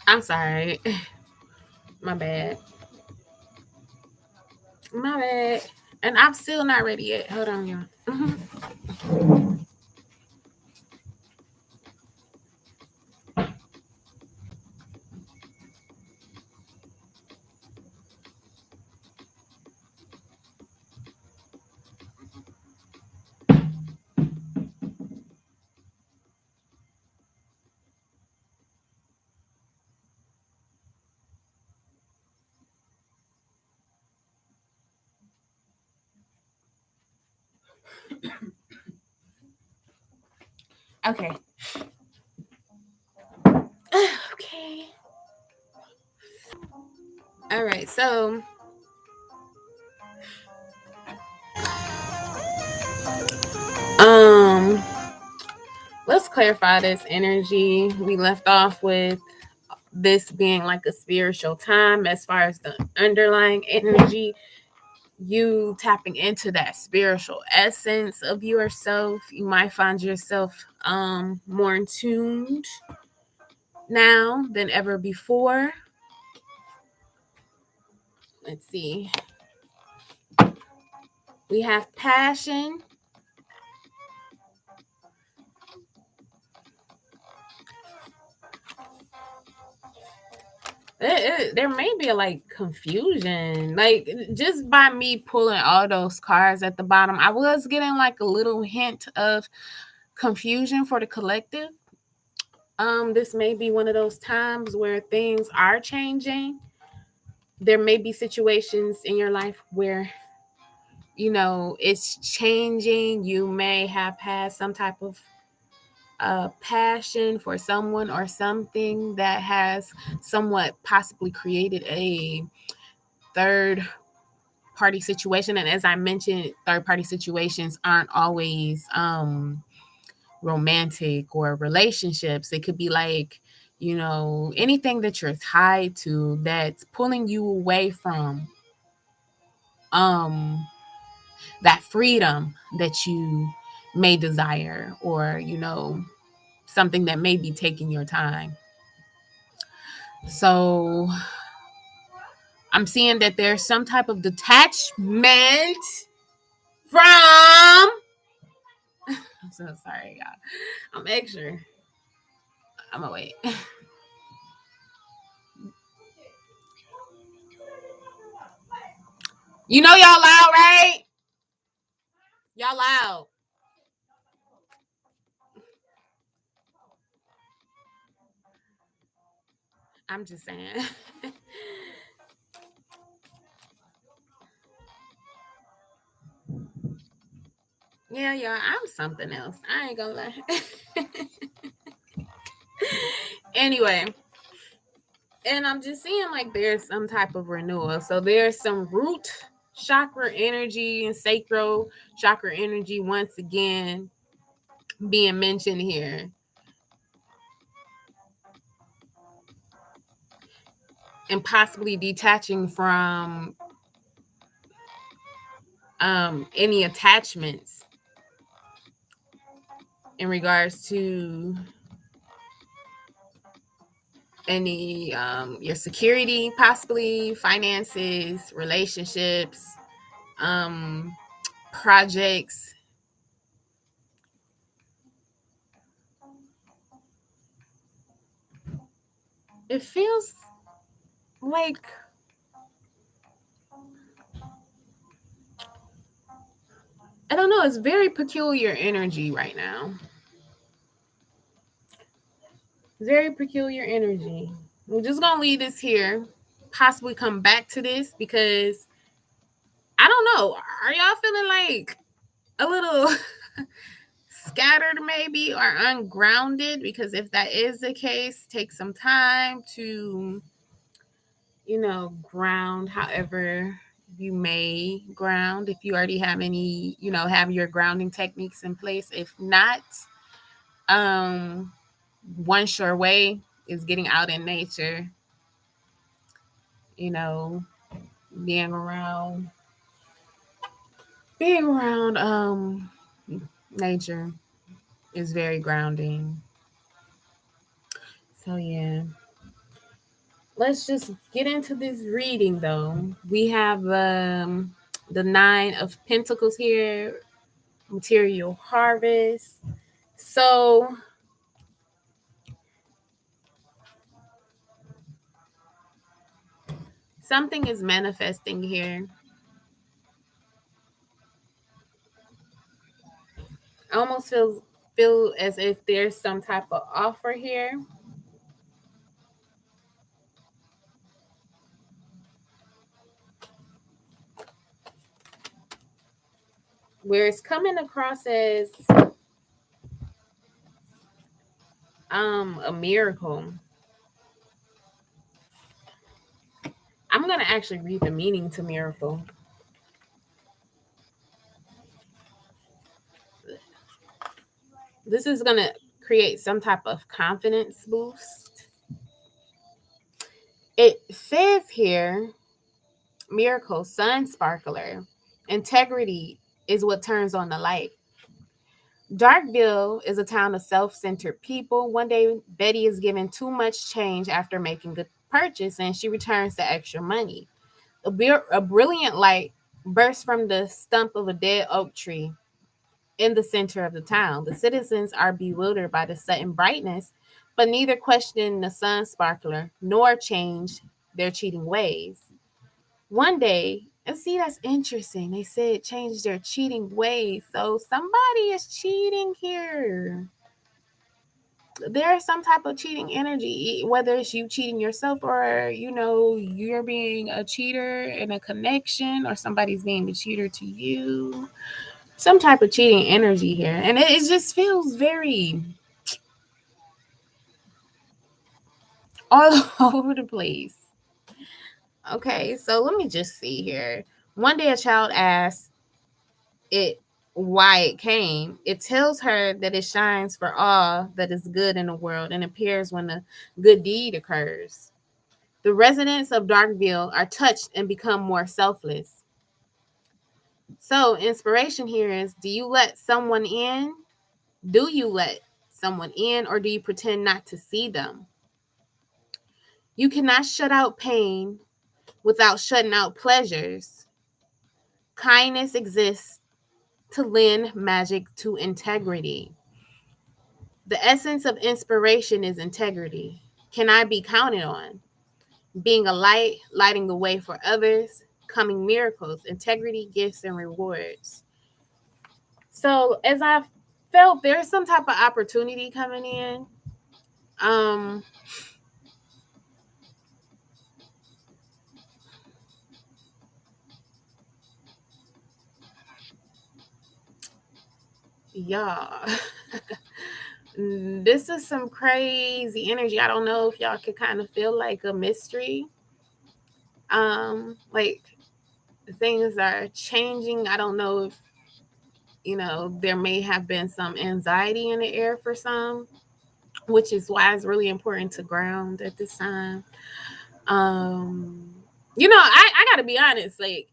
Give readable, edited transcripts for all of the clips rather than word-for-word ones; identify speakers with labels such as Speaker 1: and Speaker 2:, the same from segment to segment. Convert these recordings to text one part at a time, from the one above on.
Speaker 1: I'm sorry. My bad. My bad. And I'm still not ready yet. Hold on, y'all. Okay. Okay. All right. So, um, let's clarify this energy. We left off with this being like a spiritual time as far as the underlying energy, you tapping into that spiritual essence of yourself. You might find yourself more in tuned now than ever before. Let's see. We have passion. There may be like confusion, like just by me pulling all those cards at the bottom. I was getting like a little hint of confusion for the collective. This may be one of those times where things are changing. There may be situations in your life where it's changing. You may have had some type of passion for someone or something that has somewhat possibly created a third party situation. And as I mentioned, third party situations aren't always romantic or relationships. It could be like, anything that you're tied to that's pulling you away from that freedom that you may desire, or something that may be taking your time. So I'm seeing that there's some type of detachment from I'm so sorry, y'all. I'm extra. I'm gonna wait. Y'all loud, right? Y'all loud. I'm just saying. Yeah, I'm something else. I ain't gonna lie. Anyway, and I'm just seeing like there's some type of renewal. So there's some root chakra energy and sacral chakra energy once again being mentioned here. And possibly detaching from any attachments in regards to any your security, possibly finances, relationships, um, projects. It feels like I don't know. It's very peculiar energy right now. Very peculiar energy. We're just gonna leave this here. Possibly come back to this because I don't know. Are y'all feeling like a little scattered maybe or ungrounded? Because if that is the case, take some time to ground however you may ground. If you already have any, have your grounding techniques in place. If not, um one sure way is getting out in nature, you know being around nature is very grounding. So yeah. let's just get into this reading, though. We have the Nine of Pentacles here, material harvest. So something is manifesting here. I almost feel as if there's some type of offer here. Where it's coming across as a miracle. I'm gonna actually read the meaning to miracle. This is gonna create some type of confidence boost. It says here, miracle, sun sparkler, integrity is what turns on the light. Darkville is a town of self-centered people. One day, Betty is given too much change after making a purchase, and she returns the extra money. A brilliant light bursts from the stump of a dead oak tree in the center of the town. The citizens are bewildered by the sudden brightness, but neither question the sun sparkler nor change their cheating ways. One day, and see, that's interesting. They said change their cheating ways. So somebody is cheating here. There's some type of cheating energy, whether it's you cheating yourself or, you're being a cheater in a connection or somebody's being the cheater to you. Some type of cheating energy here. And it just feels very all over the place. Okay, so let me just see here. One day a child asked it why it came. It tells her that it shines for all that is good in the world and appears when a good deed occurs. The residents of Darkville are touched and become more selfless. So, inspiration here is, do you let someone in? Do you let someone in, or do you pretend not to see them? You cannot shut out pain without shutting out pleasures. Kindness exists to lend magic to integrity. The essence of inspiration is integrity. Can I be counted on? Being a light, lighting the way for others, coming miracles, integrity, gifts, and rewards. So as I felt there's some type of opportunity coming in. Y'all. This is some crazy energy. I don't know if y'all can kind of feel like a mystery. Like things are changing. I don't know if there may have been some anxiety in the air for some, which is why it's really important to ground at this time. I gotta be honest, like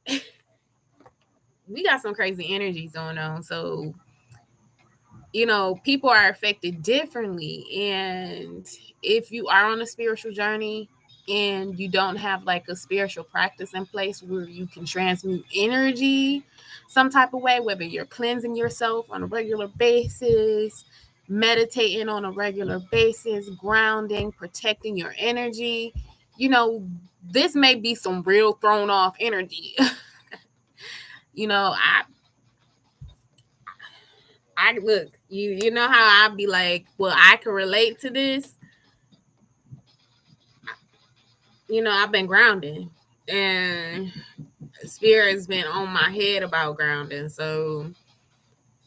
Speaker 1: we got some crazy energies going on. So, people are affected differently. And if you are on a spiritual journey and you don't have like a spiritual practice in place where you can transmute energy some type of way, whether you're cleansing yourself on a regular basis, meditating on a regular basis, grounding, protecting your energy, this may be some real thrown off energy. I look, you know how I'd be like, well, I can relate to this. I've been grounding, and spirit's been on my head about grounding. So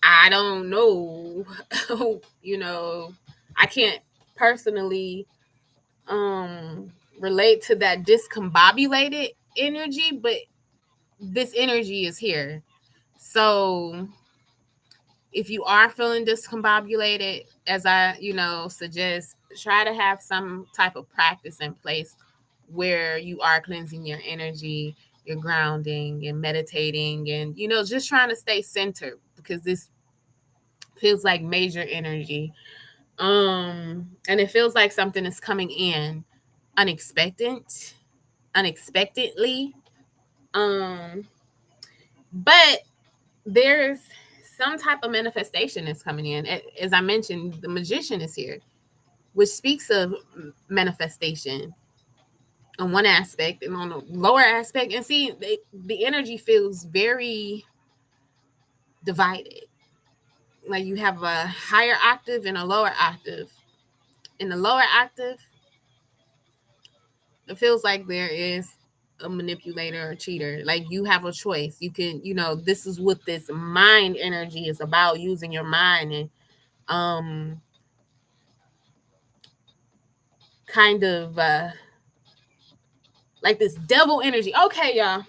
Speaker 1: I don't know, I can't personally relate to that discombobulated energy, but this energy is here. So if you are feeling discombobulated, as I, suggest, try to have some type of practice in place where you are cleansing your energy, you're grounding and meditating and, just trying to stay centered, because this feels like major energy. And it feels like something is coming in. unexpectedly. But there's some type of manifestation that's coming in. As I mentioned, the magician is here, which speaks of manifestation on one aspect, and on the lower aspect. And see, the energy feels very divided. Like you have a higher octave and a lower octave. In the lower octave, it feels like there is a manipulator or cheater. Like you have a choice. You can, this is what this mind energy is about, using your mind and kind of like this devil energy. Okay, y'all.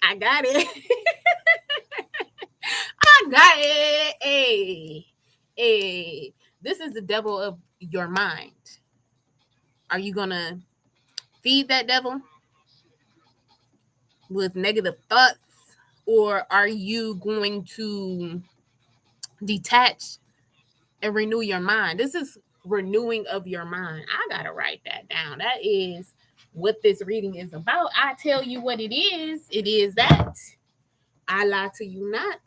Speaker 1: I got it. I got it. Hey. This is the devil of your mind. Are you going to feed that devil with negative thoughts? Or are you going to detach and renew your mind? This is renewing of your mind. I got to write that down. That is what this reading is about. I tell you what it is. It is that. I lie to you not.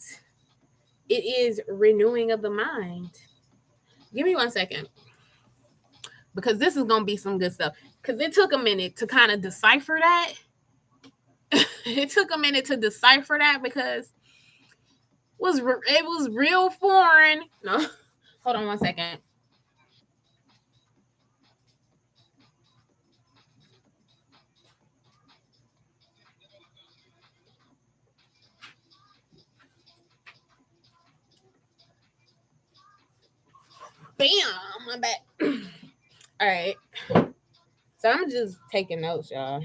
Speaker 1: It is renewing of the mind. Give me 1 second. Because this is going to be some good stuff. Because it took a minute to kind of decipher that. It took a minute to decipher that because it was real foreign. No, hold on 1 second. Bam, I'm back. All right. So I'm just taking notes, y'all.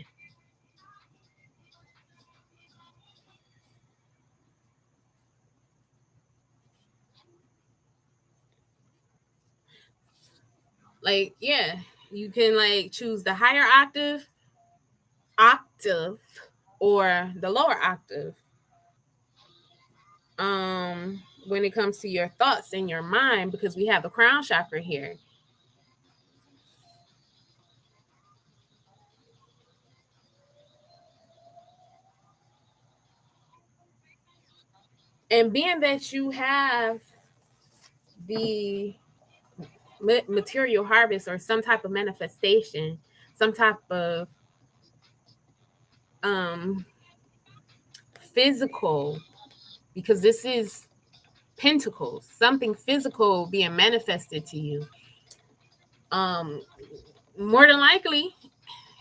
Speaker 1: Like, yeah, you can like choose the higher octave or the lower octave. When it comes to your thoughts and your mind, because we have the crown chakra here. And being that you have the material harvest or some type of manifestation, some type of physical, because this is pentacles, something physical being manifested to you. More than likely,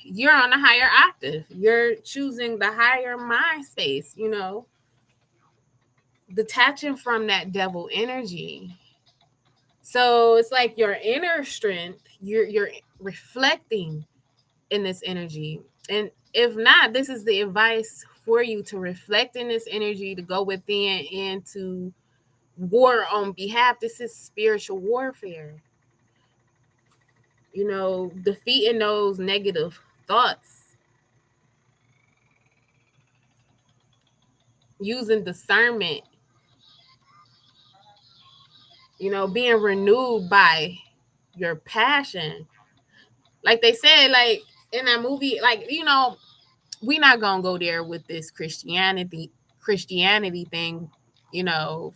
Speaker 1: you're on a higher octave. You're choosing the higher mind space, detaching from that devil energy. So it's like your inner strength, you're reflecting in this energy. And if not, this is the advice for you to reflect in this energy, to go within and to war on behalf. This is spiritual warfare. Defeating those negative thoughts, using discernment, being renewed by your passion. Like they said, like in that movie, like, we're not gonna go there with this Christianity thing,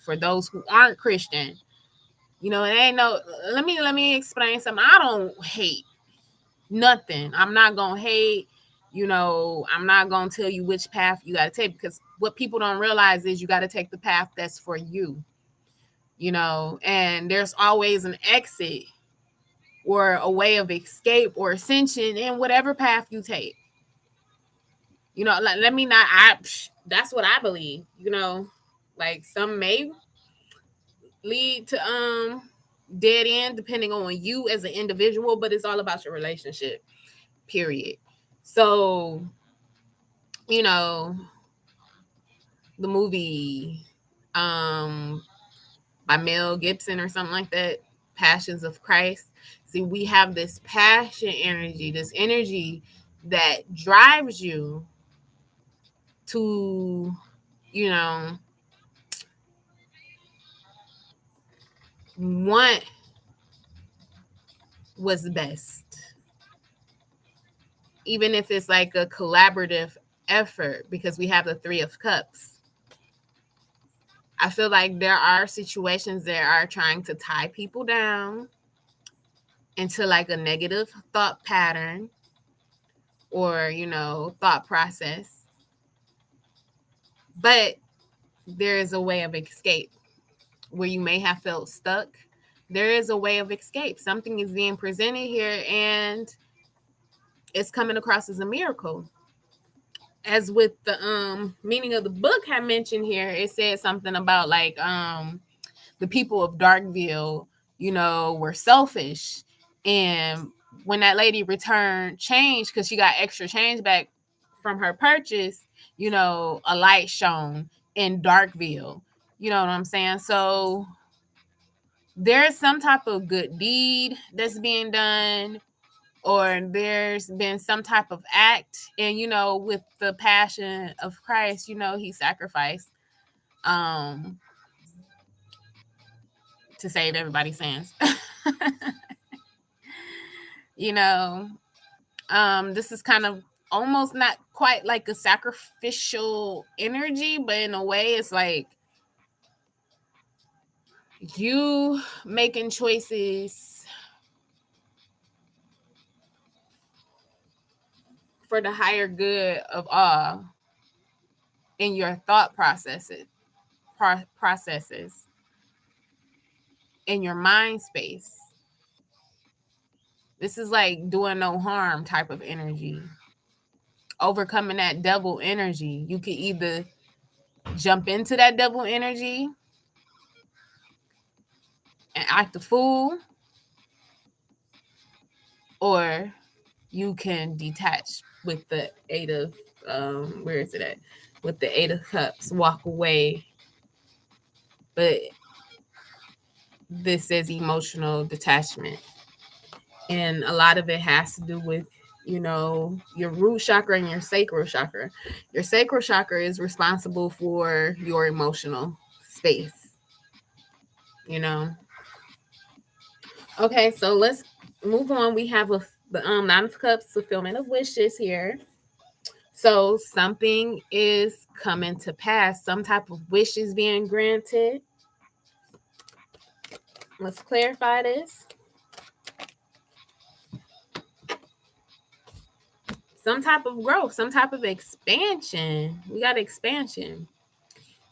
Speaker 1: for those who aren't Christian. It ain't no, let me explain something. I don't hate nothing. I'm not gonna hate, I'm not gonna tell you which path you gotta take, because what people don't realize is you gotta take the path that's for you, and there's always an exit or a way of escape or ascension in whatever path you take. Let me not, that's what I believe, like some may lead to dead end depending on you as an individual, but it's all about your relationship, period. So, the movie by Mel Gibson or something like that, Passions of Christ. See, we have this passion energy, this energy that drives you to, want what's best. Even if it's like a collaborative effort, because we have the Three of Cups. I feel like there are situations that are trying to tie people down into like a negative thought pattern or, thought process. But there is a way of escape where you may have felt stuck. There is a way of escape. Something is being presented here and it's coming across as a miracle. As with the meaning of the book I mentioned here, it said something about like the people of Darkville, were selfish. And when that lady returned change, because she got extra change back from her purchase, a light shone in Darkville. You know what I'm saying? So there's some type of good deed that's being done, or there's been some type of act. And, with the passion of Christ, he sacrificed to save everybody's sins. This is kind of almost not quite like a sacrificial energy, but in a way it's like you making choices for the higher good of all in your thought processes in your mind space. This is like doing no harm type of energy. Overcoming that devil energy. You could either jump into that devil energy and act a fool, or you can detach with the Eight of where is it at? With the Eight of Cups, walk away. But this is emotional detachment. And a lot of it has to do with, your root chakra and your sacral chakra. Your sacral chakra is responsible for your emotional space. Okay, so let's move on. We have the Nine of Cups, fulfillment of wishes here. So something is coming to pass. Some type of wish is being granted. Let's clarify this. Some type of growth, some type of expansion. We got expansion.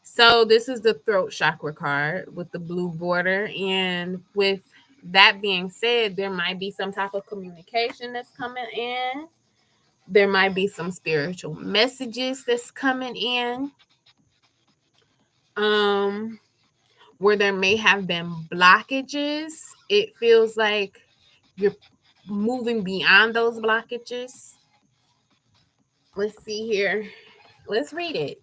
Speaker 1: So this is the throat chakra card with the blue border. And with that being said, there might be some type of communication that's coming in. There might be some spiritual messages that's coming in. Where there may have been blockages, it feels like you're moving beyond those blockages. Let's see here. Let's read it.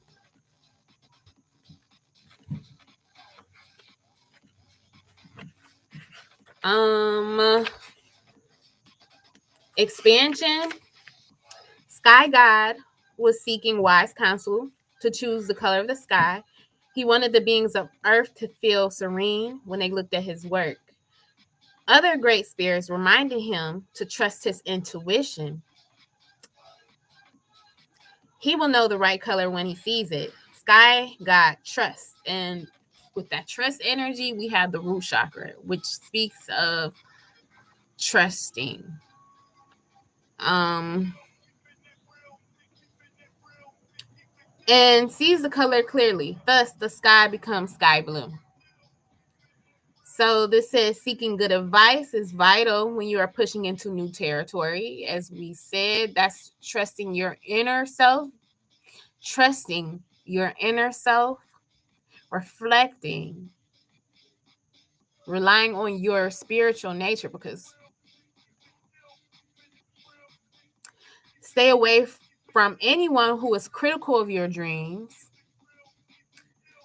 Speaker 1: Expansion. Sky God was seeking wise counsel to choose the color of the sky. He wanted the beings of earth to feel serene when they looked at his work. Other great spirits reminded him to trust his intuition. He will know the right color when he sees it. Sky God trust. And with that trust energy, we have the root chakra, which speaks of trusting. And sees the color clearly. Thus, the sky becomes sky blue. So this says seeking good advice is vital when you are pushing into new territory. As we said, that's trusting your inner self. Trusting your inner self. Reflecting. Relying on your spiritual nature, because stay away from anyone who is critical of your dreams.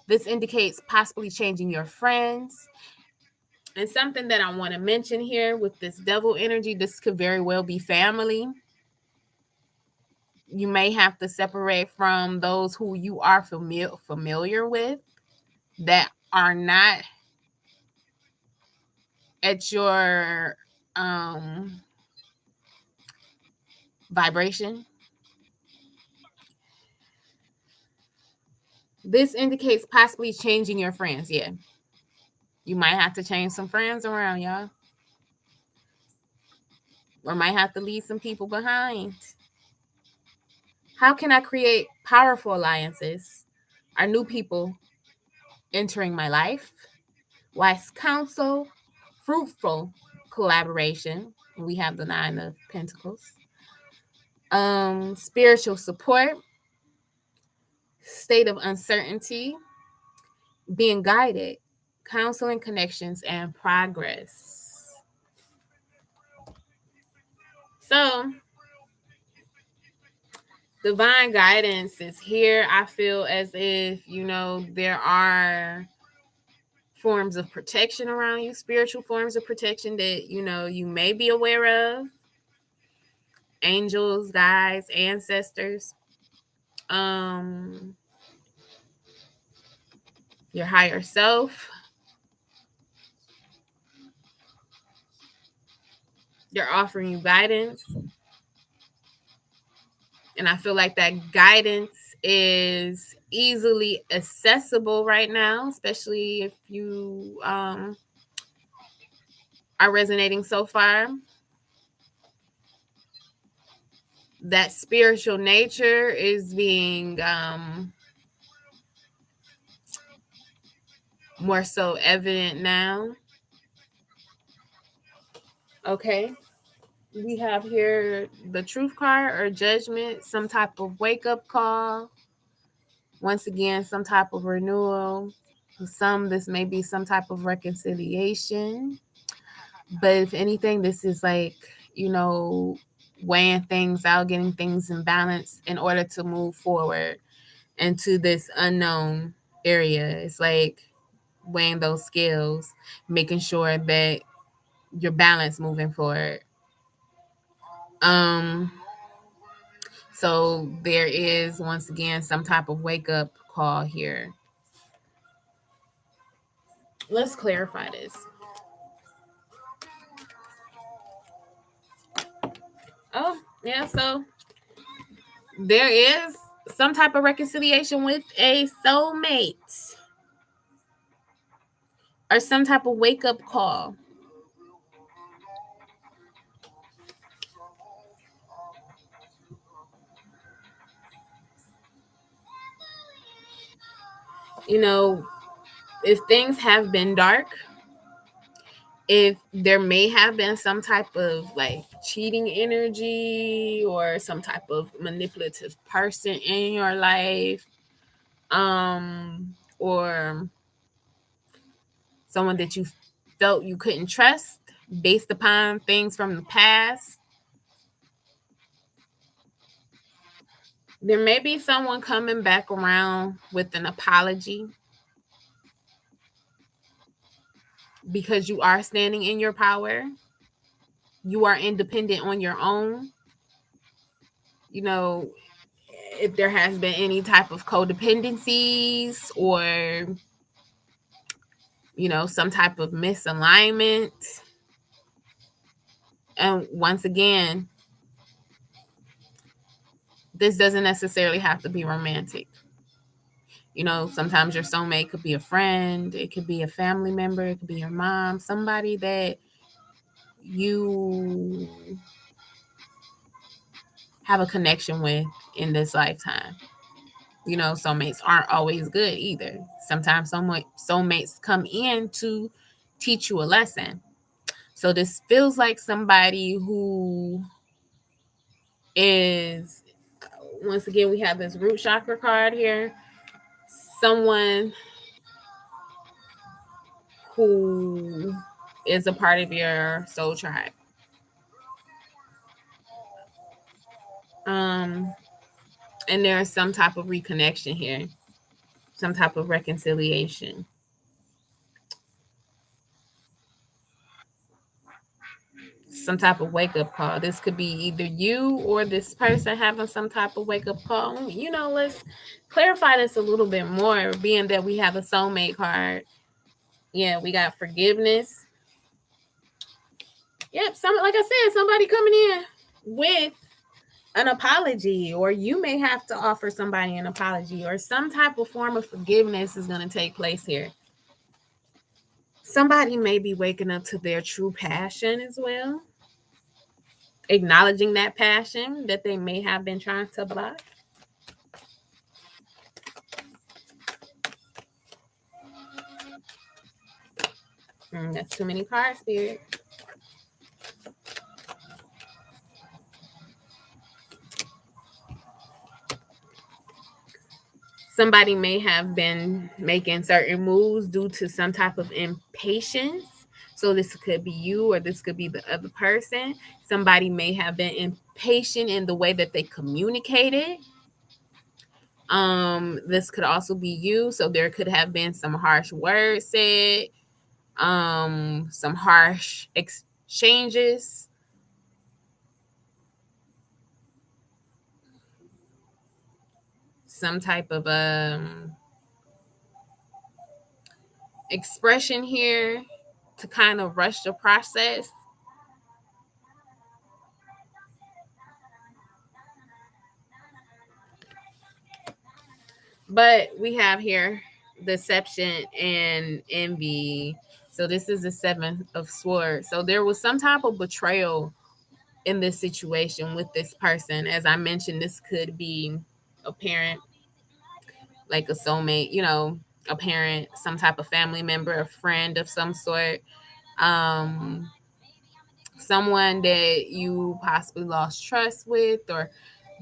Speaker 1: This indicates possibly changing your friends. And something that I want to mention here with this devil energy, this could very well be family. You may have to separate from those who you are familiar with that are not at your vibration. This indicates possibly changing your friends. Yeah. You might have to change some friends around, y'all. Or might have to leave some people behind. How can I create powerful alliances? Are new people entering my life? Wise counsel, fruitful collaboration. We have the 9 of Pentacles. Spiritual support, state of uncertainty, being guided, counseling connections, and progress. So, divine guidance is here. I feel as if, there are forms of protection around you, spiritual forms of protection that, you may be aware of. Angels, guides, ancestors, your higher self. They're offering you guidance. And I feel like that guidance is easily accessible right now, especially if you are resonating so far. That spiritual nature is being more so evident now. Okay. We have here the truth card or judgment, some type of wake-up call. Once again, some type of renewal. For some, this may be some type of reconciliation. But if anything, this is like, weighing things out, getting things in balance in order to move forward into this unknown area. It's like weighing those scales, making sure that you're balanced moving forward. So there is, once again, some type of wake-up call here. Let's clarify this. Oh, yeah, so there is some type of reconciliation with a soulmate or some type of wake-up call. If things have been dark, if there may have been some type of like cheating energy or some type of manipulative person in your life, or someone that you felt you couldn't trust based upon things from the past, there may be someone coming back around with an apology because you are standing in your power. You are independent on your own. If there has been any type of codependencies or, some type of misalignment. And once again, this doesn't necessarily have to be romantic. Sometimes your soulmate could be a friend, it could be a family member, it could be your mom, somebody that you have a connection with in this lifetime. Soulmates aren't always good either. Sometimes soulmates come in to teach you a lesson. So this feels like somebody who is, once again, we have this root chakra card here. Someone who is a part of your soul tribe. And there's some type of reconnection here, some type of reconciliation. Some type of wake-up call. This could be either you or this person having some type of wake-up call. Let's clarify this a little bit more, being that we have a soulmate card. Yeah, we got forgiveness. Yep, like I said, somebody coming in with an apology, or you may have to offer somebody an apology, or some type of form of forgiveness is going to take place here. Somebody may be waking up to their true passion as well, acknowledging that passion that they may have been trying to block. That's too many cards, Spirit. Somebody may have been making certain moves due to some type of impatience. So this could be you, or this could be the other person. Somebody may have been impatient in the way that they communicated. This could also be you. So there could have been some harsh words said, some harsh exchanges. Some type of expression here to kind of rush the process. But we have here deception and envy. So this is the 7 of Swords. So there was some type of betrayal in this situation with this person. As I mentioned, this could be a parent, like a soulmate, a parent, some type of family member, a friend of some sort. Someone that you possibly lost trust with, or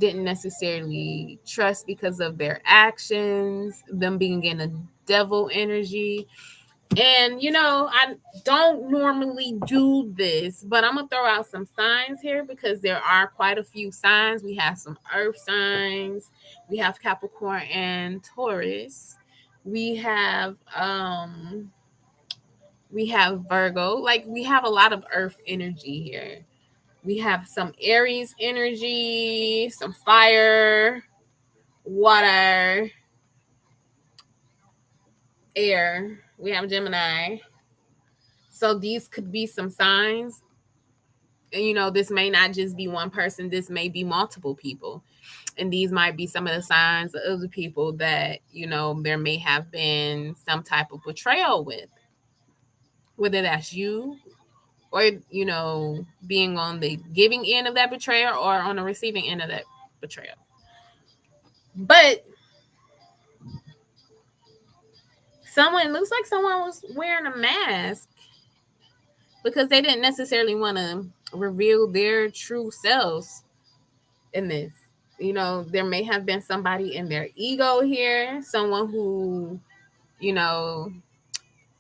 Speaker 1: didn't necessarily trust because of their actions, them being in a devil energy. And I don't normally do this, but I'm gonna throw out some signs here because there are quite a few signs. We have some earth signs, we have Capricorn and Taurus, we have Virgo. Like, we have a lot of earth energy here. We have some Aries energy, some fire, water, air. We have Gemini. So these could be some signs. And, this may not just be one person. This may be multiple people. And these might be some of the signs of other people that, there may have been some type of betrayal with. Whether that's you, or being on the giving end of that betrayal, or on the receiving end of that betrayal. But looks like someone was wearing a mask because they didn't necessarily want to reveal their true selves in this. There may have been somebody in their ego here, someone who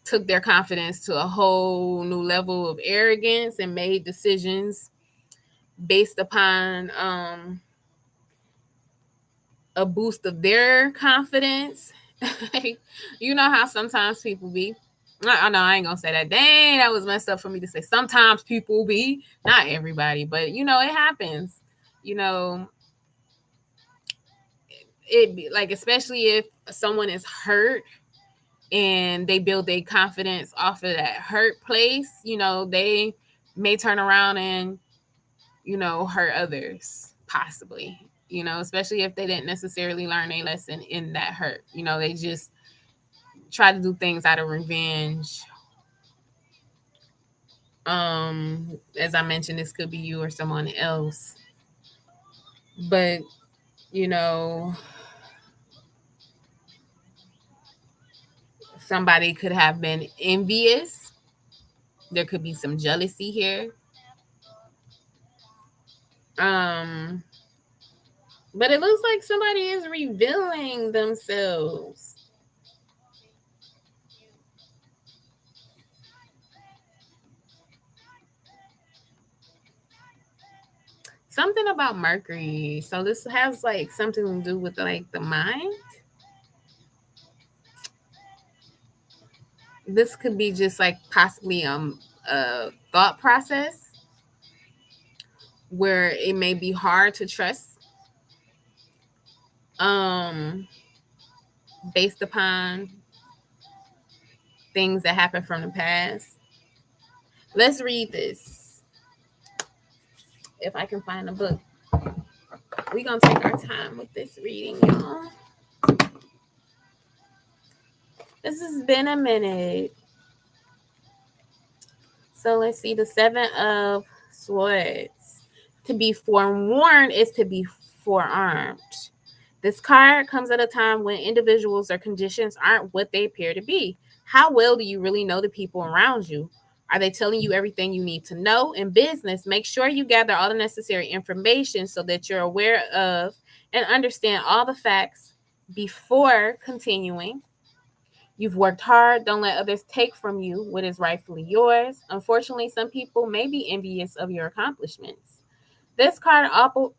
Speaker 1: took their confidence to a whole new level of arrogance and made decisions based upon a boost of their confidence. You know how sometimes people be. I know I ain't gonna say that. Dang, that was messed up for me to say. Sometimes people be, not everybody, but it happens. It be like, especially if someone is hurt and they build their confidence off of that hurt place, they may turn around and hurt others, possibly. Especially if they didn't necessarily learn a lesson in that hurt. They just try to do things out of revenge. As I mentioned, this could be you or someone else. But, somebody could have been envious. There could be some jealousy here. But it looks like somebody is revealing themselves. Something about Mercury. So this has like something to do with like the mind. This could be just like possibly a thought process where it may be hard to trust based upon things that happened from the past. Let's read this. if I can find a book. We're going to take our time with this reading, y'all. This has been a minute. So let's see, the Seven of Swords. To be forewarned is to be forearmed. This card comes at a time when individuals or conditions aren't what they appear to be. How well do you really know the people around you? Are they telling you everything you need to know? In business, make sure you gather all the necessary information so that you're aware of and understand all the facts before continuing. You've worked hard. Don't let others take from you what is rightfully yours. Unfortunately, some people may be envious of your accomplishments. This card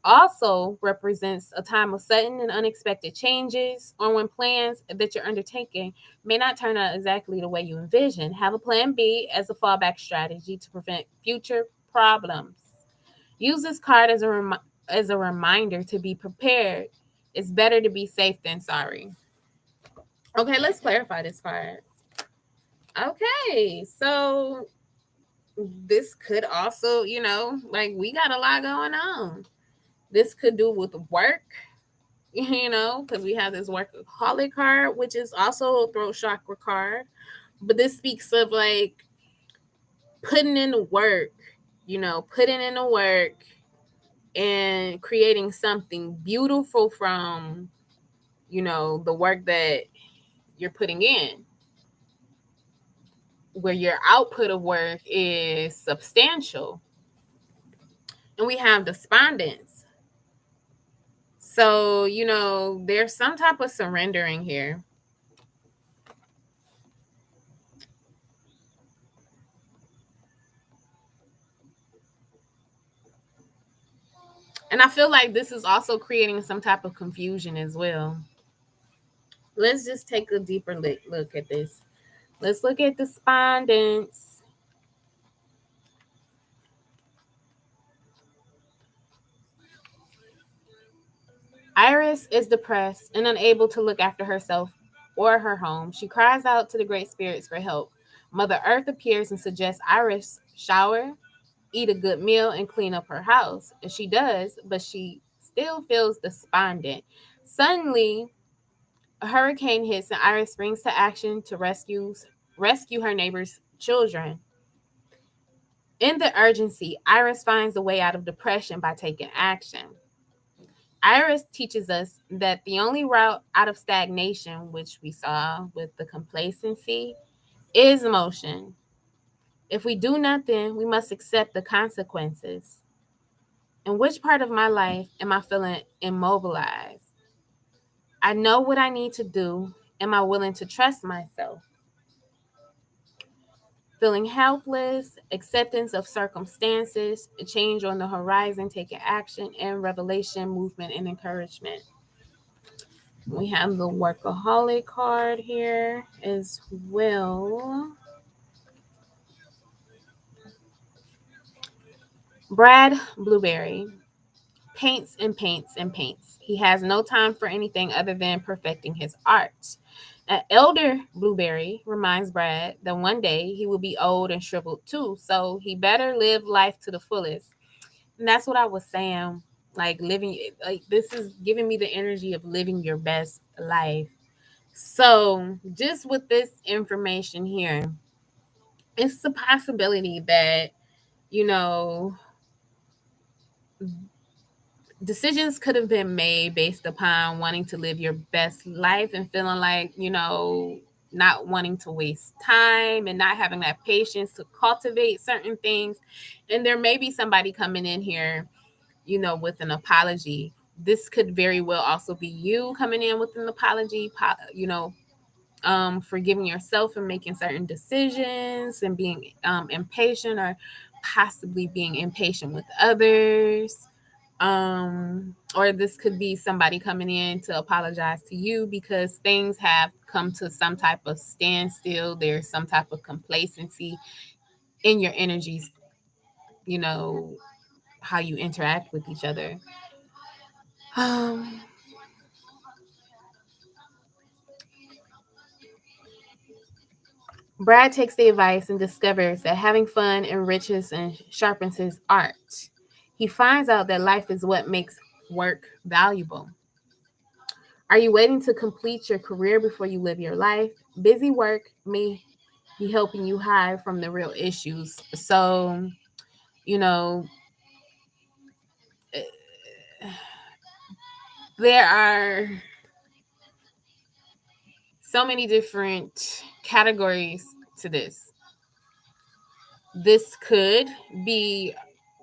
Speaker 1: also represents a time of sudden and unexpected changes, or when plans that you're undertaking may not turn out exactly the way you envision. Have a plan B as a fallback strategy to prevent future problems. Use this card as a reminder to be prepared. It's better to be safe than sorry. Okay, let's clarify this card. Okay, so this could also, like we got a lot going on. This could do with work, because we have this workaholic card, which is also a throat chakra card. But this speaks of like putting in the work, putting in the work and creating something beautiful from, the work that you're putting in, where your output of work is substantial. And we have despondence. So, there's some type of surrendering here. And I feel like this is also creating some type of confusion as well. Let's just take a deeper look at this. Let's look at despondence. Iris is depressed and unable to look after herself or her home. She cries out to the great spirits for help. Mother Earth appears and suggests Iris shower, eat a good meal, and clean up her house. And she does, but she still feels despondent. Suddenly, a hurricane hits and Iris springs to action to rescue her neighbor's children. In the urgency, Iris finds a way out of depression by taking action. Iris teaches us that the only route out of stagnation, which we saw with the complacency, is motion. If we do nothing, we must accept the consequences. In which part of my life am I feeling immobilized? I know what I need to do. Am I willing to trust myself? Feeling helpless, acceptance of circumstances, a change on the horizon, taking action, and revelation, movement, and encouragement. We have the workaholic card here as well. Brad Blueberry paints and paints and paints. He has no time for anything other than perfecting his art. An elder Blueberry reminds Brad that one day he will be old and shriveled too, so he better live life to the fullest. And that's what I was saying. Like this is giving me the energy of living your best life. So just with this information here, it's a possibility that, you know, decisions could have been made based upon wanting to live your best life and feeling like, not wanting to waste time and not having that patience to cultivate certain things. And there may be somebody coming in here, with an apology. This could very well also be you coming in with an apology, forgiving yourself and making certain decisions and being impatient, or possibly being impatient with others. Or this could be somebody coming in to apologize to you because things have come to some type of standstill. There's some type of complacency in your energies, how you interact with each other. Um, Brad takes the advice and discovers that having fun enriches and sharpens his art. He finds out that life is what makes work valuable. Are you waiting to complete your career before you live your life? Busy work may be helping you hide from the real issues. So, you know, there are so many different categories to this. This could be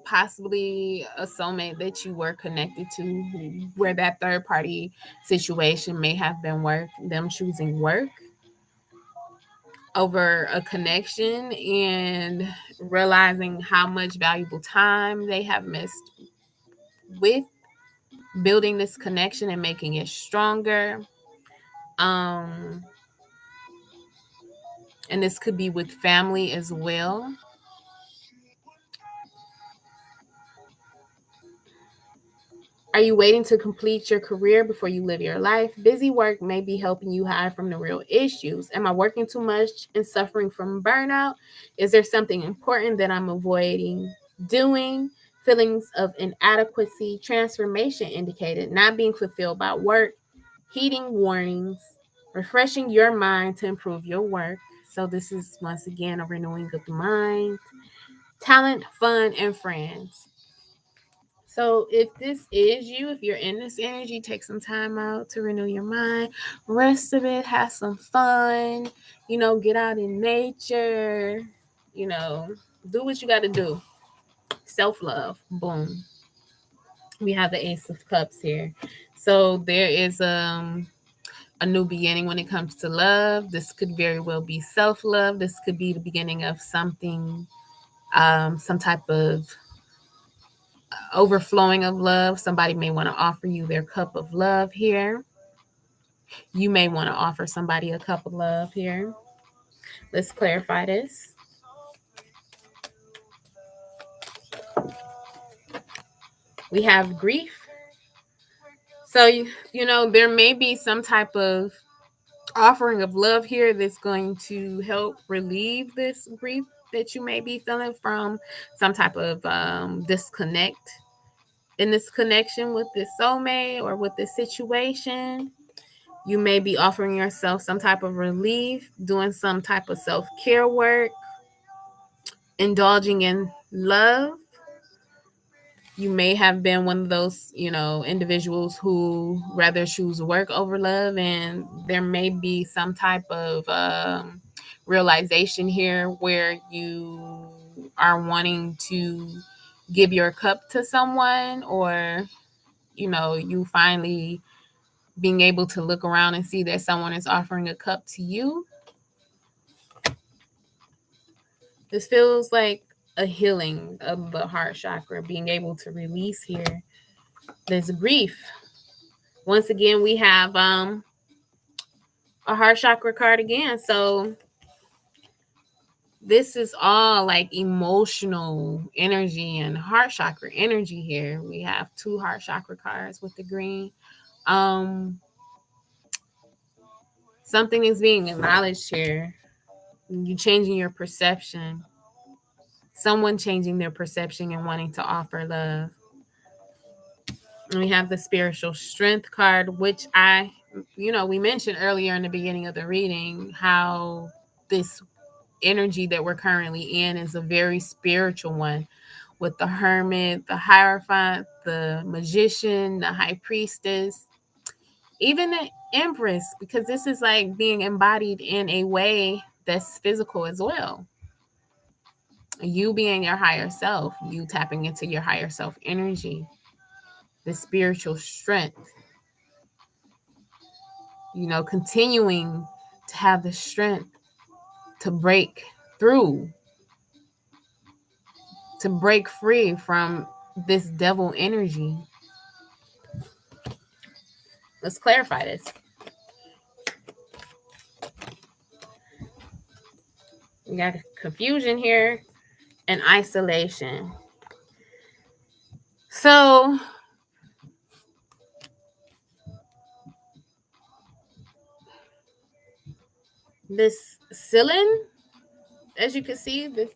Speaker 1: possibly a soulmate that you were connected to, where that third party situation may have been them choosing work over a connection and realizing how much valuable time they have missed with building this connection and making it stronger. Um, and this could be with family as well. Are you waiting to complete your career before you live your life? Busy work may be helping you hide from the real issues. Am I working too much and suffering from burnout? Is there something important that I'm avoiding doing? Feelings of inadequacy, transformation indicated, not being fulfilled by work, heeding warnings, refreshing your mind to improve your work. So, this is once again a renewing of the mind, talent, fun, and friends. So if this is you, if you're in this energy, take some time out to renew your mind, rest of it, have some fun, get out in nature, do what you got to do. Self-love, boom. We have the Ace of Cups here. So there is a new beginning when it comes to love. This could very well be self-love. This could be the beginning of something, some type of overflowing of love. Somebody may want to offer you their cup of love here. You may want to offer somebody a cup of love here. Let's clarify this. We have grief. So, there may be some type of offering of love here that's going to help relieve this grief that you may be feeling from some type of disconnect in this connection with this soulmate or with this situation. You may be offering yourself some type of relief, doing some type of self-care work, indulging in love. You may have been one of those, individuals who rather choose work over love, and there may be some type of realization here where you are wanting to give your cup to someone, or you finally being able to look around and see that someone is offering a cup to you. This feels like a healing of the heart chakra, being able to release here this grief. Once again, we have a heart chakra card again. So this is all like emotional energy and heart chakra energy here. We have 2 heart chakra cards with the green. Something is being acknowledged here. You changing your perception. Someone changing their perception and wanting to offer love. And we have the spiritual strength card, which we mentioned earlier in the beginning of the reading how this energy that we're currently in is a very spiritual one, with the hermit, the hierophant, the magician, the high priestess, even the empress, because this is like being embodied in a way that's physical as well. You being your higher self, you tapping into your higher self energy, the spiritual strength, continuing to have the strength to break through, to break free from this devil energy. Let's clarify this. We got confusion here and isolation. So this ceiling, as you can see, this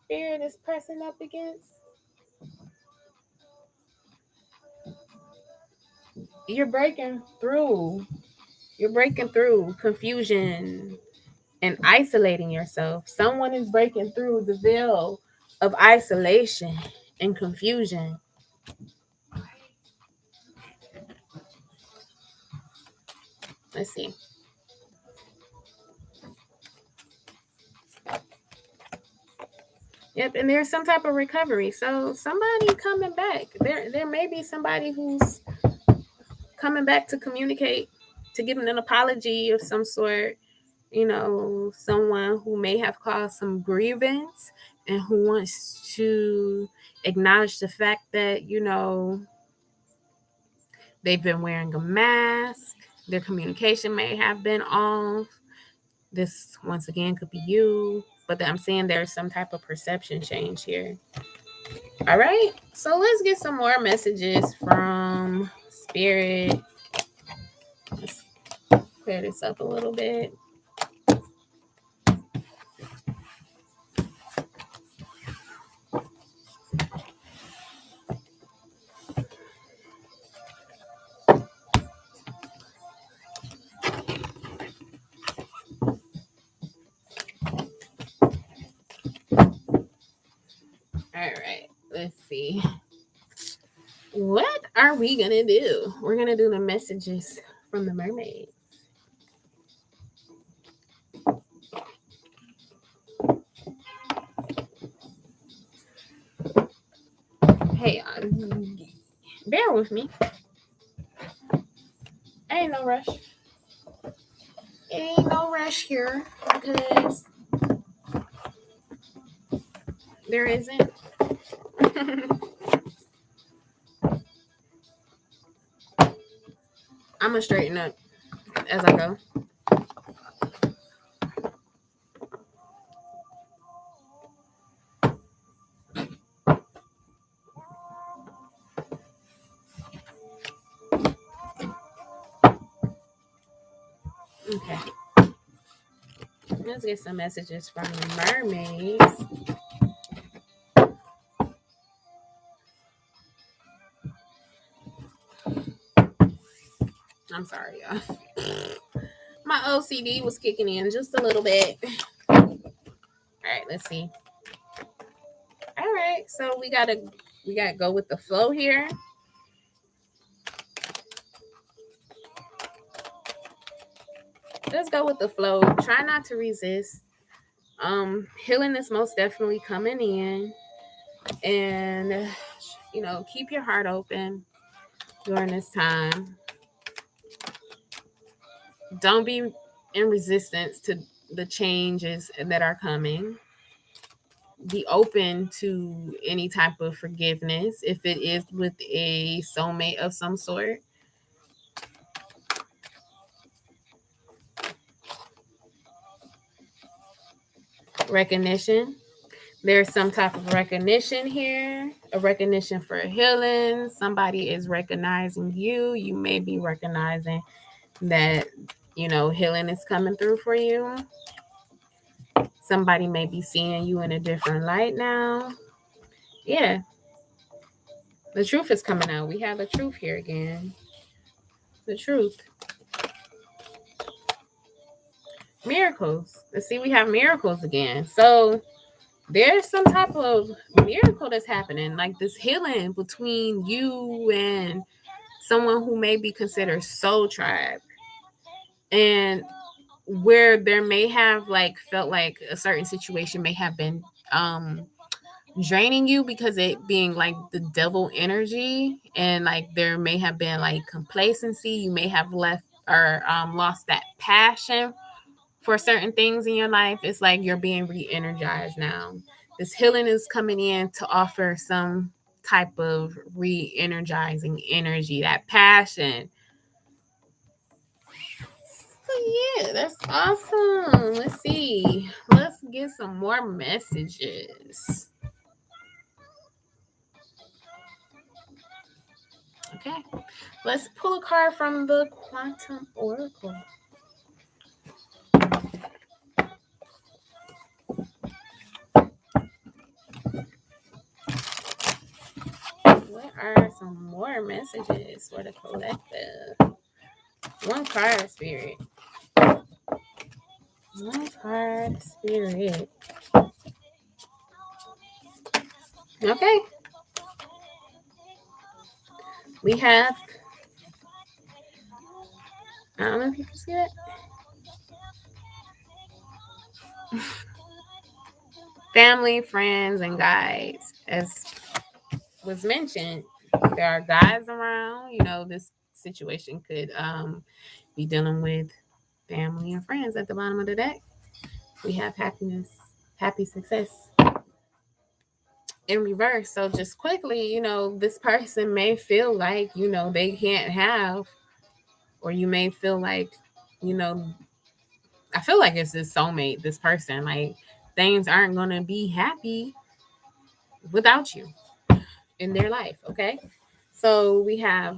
Speaker 1: spirit is pressing up against. You're breaking through. You're breaking through confusion and isolating yourself. Someone is breaking through the veil of isolation and confusion. Let's see. Yep, and there's some type of recovery. So somebody coming back. There may be somebody who's coming back to communicate, to give an apology of some sort. You know, someone who may have caused some grievance and who wants to acknowledge the fact that, you know, they've been wearing a mask, their communication may have been off. This, once again, could be you, but I'm saying there's some type of perception change here. All right, so let's get some more messages from Spirit. Let's clear this up a little bit. All right, let's see. What are we gonna do? We're gonna do the messages from the mermaid. Hey, bear with me. Ain't no rush. Ain't no rush here because there isn't. I'm gonna straighten up as I go. Okay. Let's get some messages from the mermaids. I'm sorry, y'all. My OCD was kicking in just a little bit. All right, let's see. All right, so we gotta go with the flow here. Let's go with the flow. Try not to resist. Healing is most definitely coming in, and you know, keep your heart open during this time. Don't be in resistance to the changes that are coming. Be open to any type of forgiveness if it is with a soulmate of some sort. Recognition. There's some type of recognition here, a recognition for healing. Somebody is recognizing you. You may be recognizing that, you know, healing is coming through for you. Somebody may be seeing you in a different light now. Yeah. The truth is coming out. We have the truth here again. The truth. Miracles. Let's see, we have miracles again. So there's some type of miracle that's happening, like this healing between you and someone who may be considered soul tribe, and where there may have like felt like a certain situation may have been draining you because it being like the devil energy, and like there may have been like complacency. You may have left or lost that passion for certain things in your life. It's like you're being re-energized now. This healing is coming in to offer some type of re-energizing energy, that passion. So yeah, that's awesome. Let's see. Let's get some more messages. Okay. Let's pull a card from the Quantum Oracle. card, some more messages for the collective. One card, Spirit. One card, Spirit. Okay. We have, I don't know if you can see it. Family, friends, and guides. As was mentioned, there are guys around. You know, this situation could be dealing with family and friends at the bottom of the deck. We have happiness, happy success in reverse. So just quickly, you know, this person may feel like, you know, they can't have, or you may feel like, you know, I feel like it's this soulmate, this person. Like things aren't going to be happy without you in their life. Okay. So we have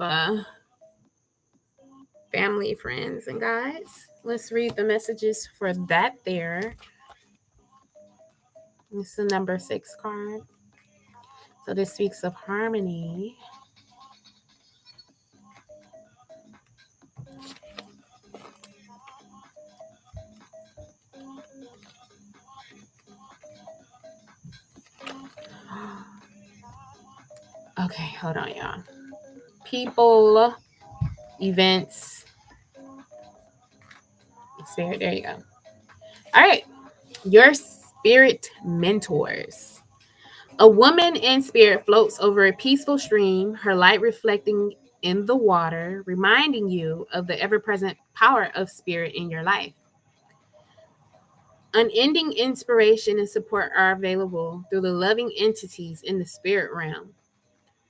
Speaker 1: family, friends, and guides. Let's read the messages for that there. It's the number 6 card. So this speaks of harmony. Okay, hold on, y'all. People, events, spirit. There you go. All right. Your spirit mentors. A woman in spirit floats over a peaceful stream, her light reflecting in the water, reminding you of the ever-present power of spirit in your life. Unending inspiration and support are available through the loving entities in the spirit realm.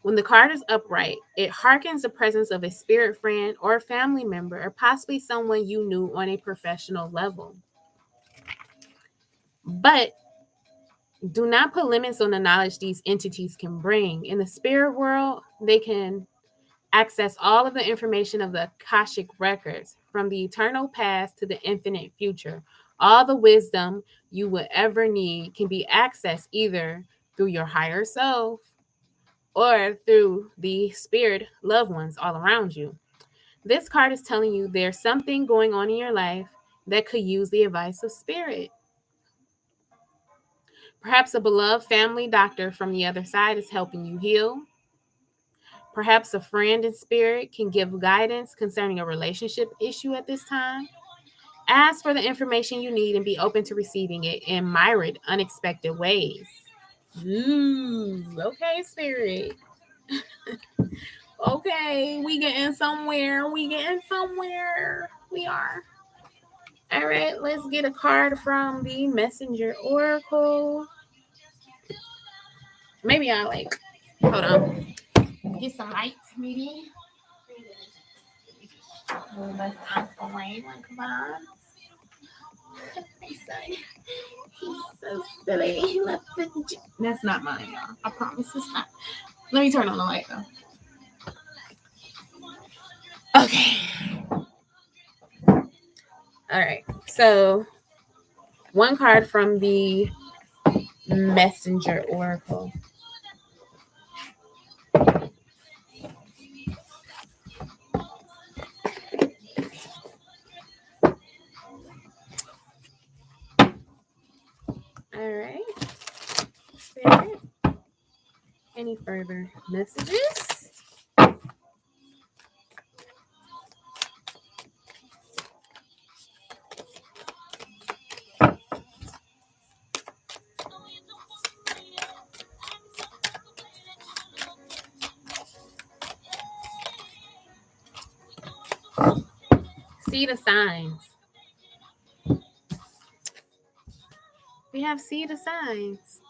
Speaker 1: When the card is upright, it harkens the presence of a spirit friend or family member, or possibly someone you knew on a professional level. But do not put limits on the knowledge these entities can bring. In the spirit world, they can access all of the information of the Akashic records, from the eternal past to the infinite future. All the wisdom you would ever need can be accessed either through your higher self or through the spirit loved ones all around you. This card is telling you there's something going on in your life that could use the advice of spirit. Perhaps a beloved family doctor from the other side is helping you heal. Perhaps a friend in spirit can give guidance concerning a relationship issue at this time. Ask for the information you need and be open to receiving it in myriad, unexpected ways. Ooh, okay, spirit. Okay, we getting somewhere. We getting somewhere. We are. All right, let's get a card from the Messenger Oracle. Maybe I hold on. Get some lights, maybe. Let's away like vibes. My son, he's so silly. He left the. That's not mine, y'all. I promise it's not. Let me turn on the light though. Okay. All right. So, one card from the Messenger Oracle. All right. Spirit. Any further messages? See the signs. We have see the signs.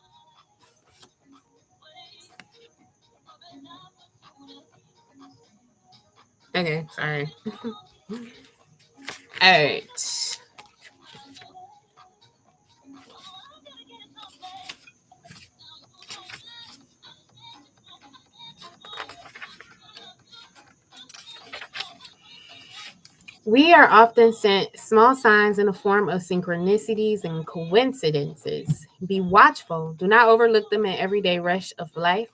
Speaker 1: Okay, sorry. All right. We are often sent small signs in the form of synchronicities and coincidences. Be watchful. Do not overlook them in everyday rush of life.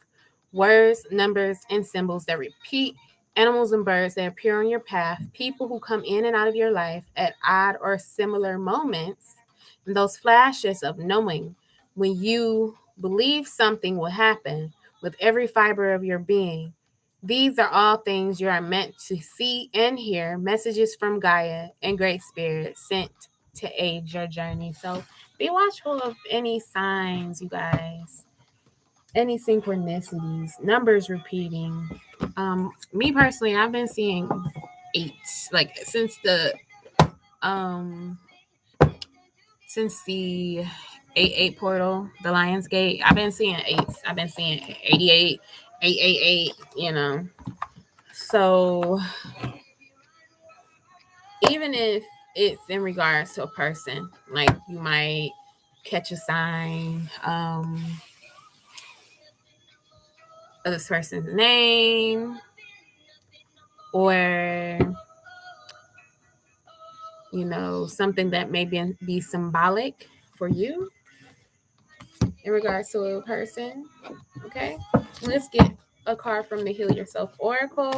Speaker 1: words, numbers, and symbols that repeat, animals and birds that appear on your path, people who come in and out of your life at odd or similar moments, and those flashes of knowing when you believe something will happen with every fiber of your being. These are all things you are meant to see and hear, messages from Gaia and Great Spirit sent to aid your journey. So be watchful of any signs, you guys, any synchronicities, numbers repeating. Me personally, I've been seeing 8, like um since the 8-8 portal, the Lion's Gate. I've been seeing 8s. I've been seeing 88, 888, you know. So even if it's in regards to a person, like you might catch a sign of this person's name, or you know, something that may be symbolic for you in regards to a person. Okay, let's get a card from the Heal Yourself Oracle.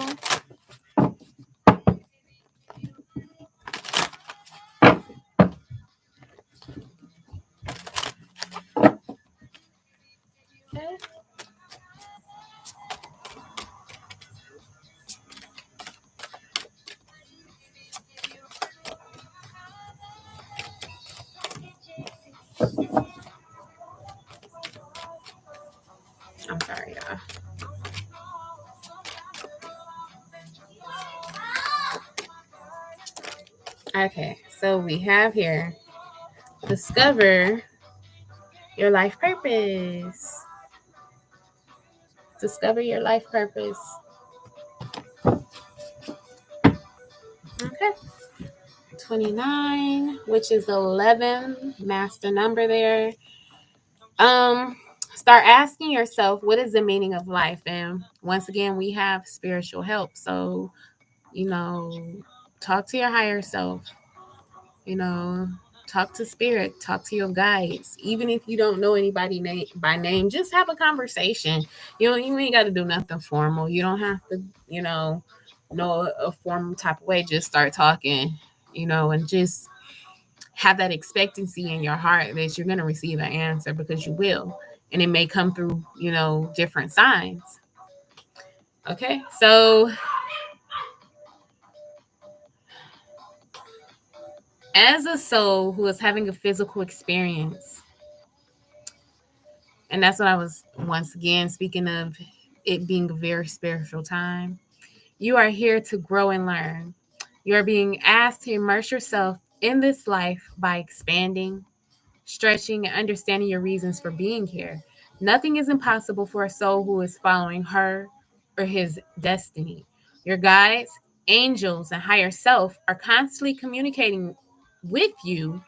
Speaker 1: Okay. I'm sorry, y'all. Okay, so we have here discover your life purpose. Discover your life purpose. Okay. 29, which is 11, master number there. Start asking yourself, what is the meaning of life? And once again, we have spiritual help. So, you know, talk to your higher self, you know, talk to spirit, talk to your guides. Even if you don't know anybody by name, just have a conversation. You ain't got to do nothing formal. You don't have to, know a formal type of way. Just start talking, and just have that expectancy in your heart that you're going to receive an answer, because you will. And it may come through, different signs. Okay. So as a soul who is having a physical experience, and that's what I was, once again, speaking of it being a very spiritual time, you are here to grow and learn. You are being asked to immerse yourself in this life by expanding, stretching, and understanding your reasons for being here. Nothing is impossible for a soul who is following her or his destiny. Your guides, angels, and higher self are constantly communicating with you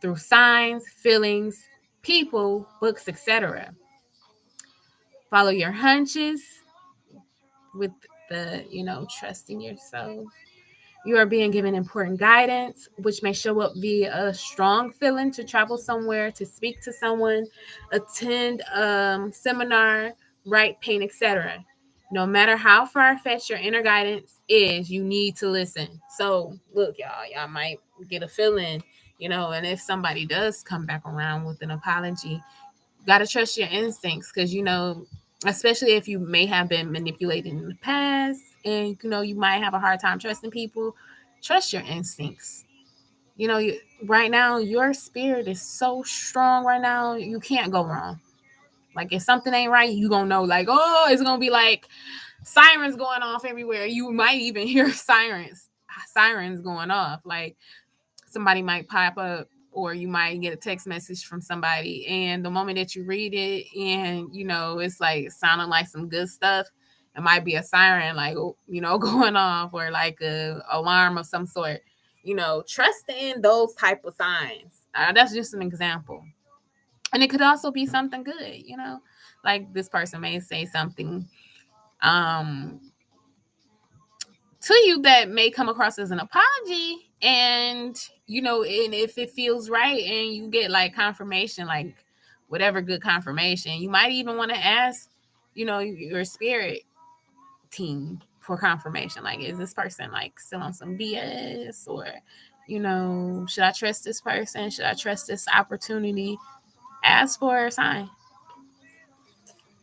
Speaker 1: through signs, feelings, people, books, etc. Follow your hunches with the, trusting yourself. You are being given important guidance, which may show up via a strong feeling to travel somewhere, to speak to someone, attend a seminar, write, paint, etc. No matter how far-fetched your inner guidance is, you need to listen. So, look, y'all might get a feeling, and if somebody does come back around with an apology, got to trust your instincts, because, especially if you may have been manipulated in the past, and you might have a hard time trusting people. Trust your instincts. Right now your spirit is so strong. Right now you can't go wrong. Like, if something ain't right, you gonna know, like, oh, it's gonna be like sirens going off everywhere. You might even hear sirens going off. Like, somebody might pop up, or you might get a text message from somebody, and the moment that you read it, and it's like sounding like some good stuff, it might be a siren, like, going off, or like a alarm of some sort. Trust in those type of signs. That's just an example. And it could also be something good, like this person may say something to you that may come across as an apology, and and if it feels right and you get like confirmation, like whatever good confirmation, you might even want to ask your spirit team for confirmation. Like, is this person like still on some BS, or should I trust this person? Should I trust this opportunity? Ask for a sign.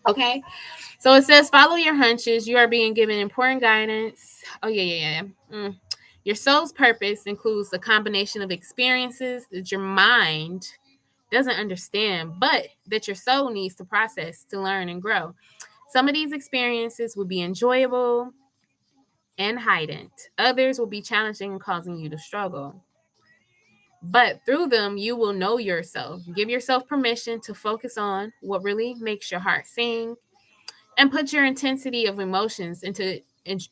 Speaker 1: Okay. So it says, follow your hunches. You are being given important guidance. Oh, yeah. Your soul's purpose includes a combination of experiences that your mind doesn't understand, but that your soul needs to process to learn and grow. Some of these experiences will be enjoyable and heightened. Others will be challenging and causing you to struggle. But through them, you will know yourself. Give yourself permission to focus on what really makes your heart sing, and put your intensity of emotions into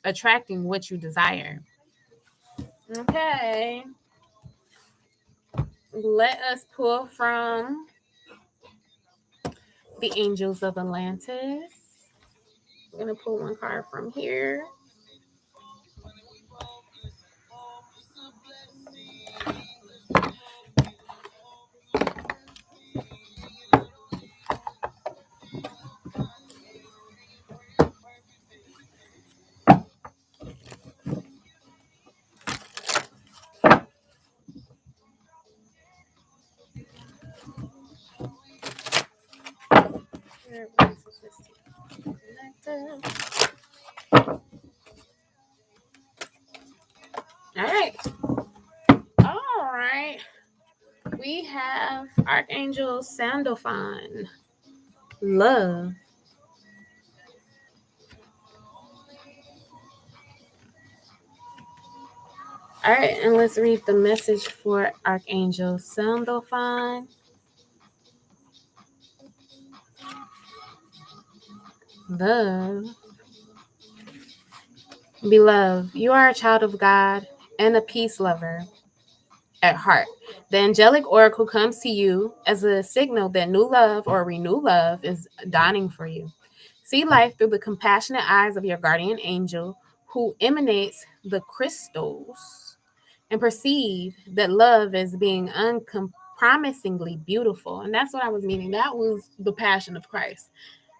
Speaker 1: attracting what you desire. Okay. Let us pull from the Angels of Atlantis. I'm going to pull one card from here. All right. We have Archangel Sandalphon. Love. All right, and let's read the message for Archangel Sandalphon. Love. Beloved, you are a child of God and a peace lover at heart. The angelic oracle comes to you as a signal that new love or renewed love is dawning for you. See life through the compassionate eyes of your guardian angel who emanates the crystals, and perceive that love as being uncompromisingly beautiful. And that's what I was meaning. That was the passion of Christ,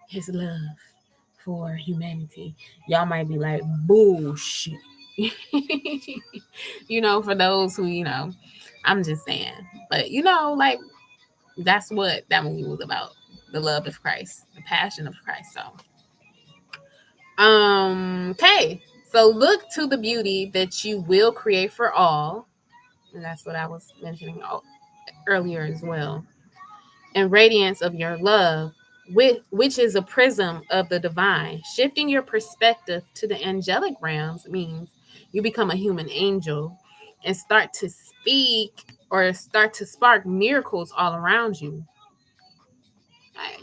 Speaker 1: his love for humanity. Y'all might be like, bullshit. For those who, I'm just saying. But, like, that's what that movie was about. The love of Christ, the passion of Christ. So, okay. So look to the beauty that you will create for all. And that's what I was mentioning earlier as well. And radiance of your love, which is a prism of the divine. Shifting your perspective to the angelic realms means you become a human angel and start to speak or start to spark miracles all around you.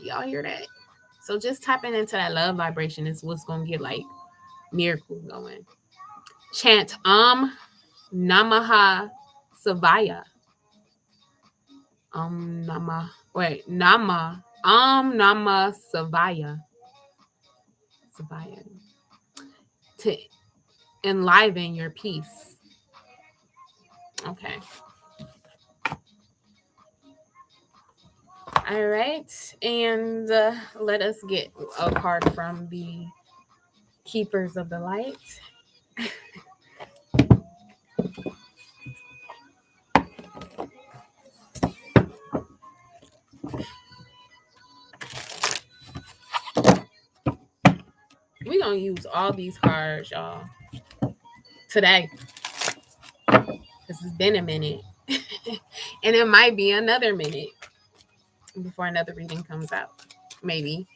Speaker 1: Y'all hear that? So just tapping into that love vibration is what's going to get like miracles going. Chant Namaha Savaya. Nama Savaya. To enliven your peace. Okay. All right. And let us get a card from the Keepers of the Light. We're going to use all these cards, y'all, today. This has been a minute. And it might be another minute before another reading comes out. Maybe.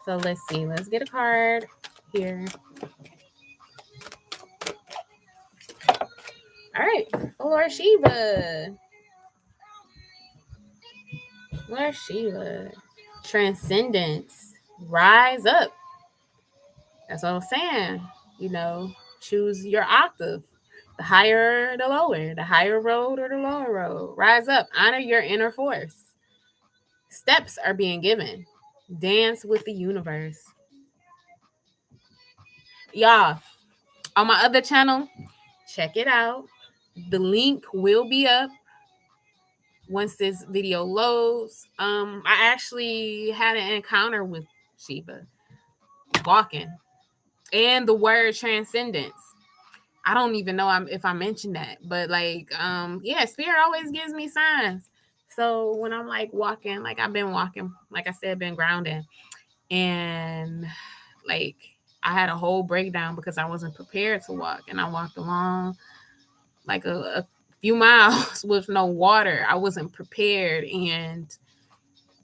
Speaker 1: So let's see. Let's get a card here. All right. Lord Shiva. Lord Shiva. Transcendence. Rise up. That's what I'm saying. Choose your octave. The higher or the lower. The higher road or the lower road. Rise up. Honor your inner force. Steps are being given. Dance with the universe. Y'all, on my other channel, check it out. The link will be up. once this video loads, I actually had an encounter with Shiva walking, and the word transcendence. I don't even know if I mentioned that, but like, yeah, spirit always gives me signs. So when I'm like walking, like I've been walking, like I said, been grounding, and like I had a whole breakdown because I wasn't prepared to walk, and I walked along like a few miles with no water. I wasn't prepared, and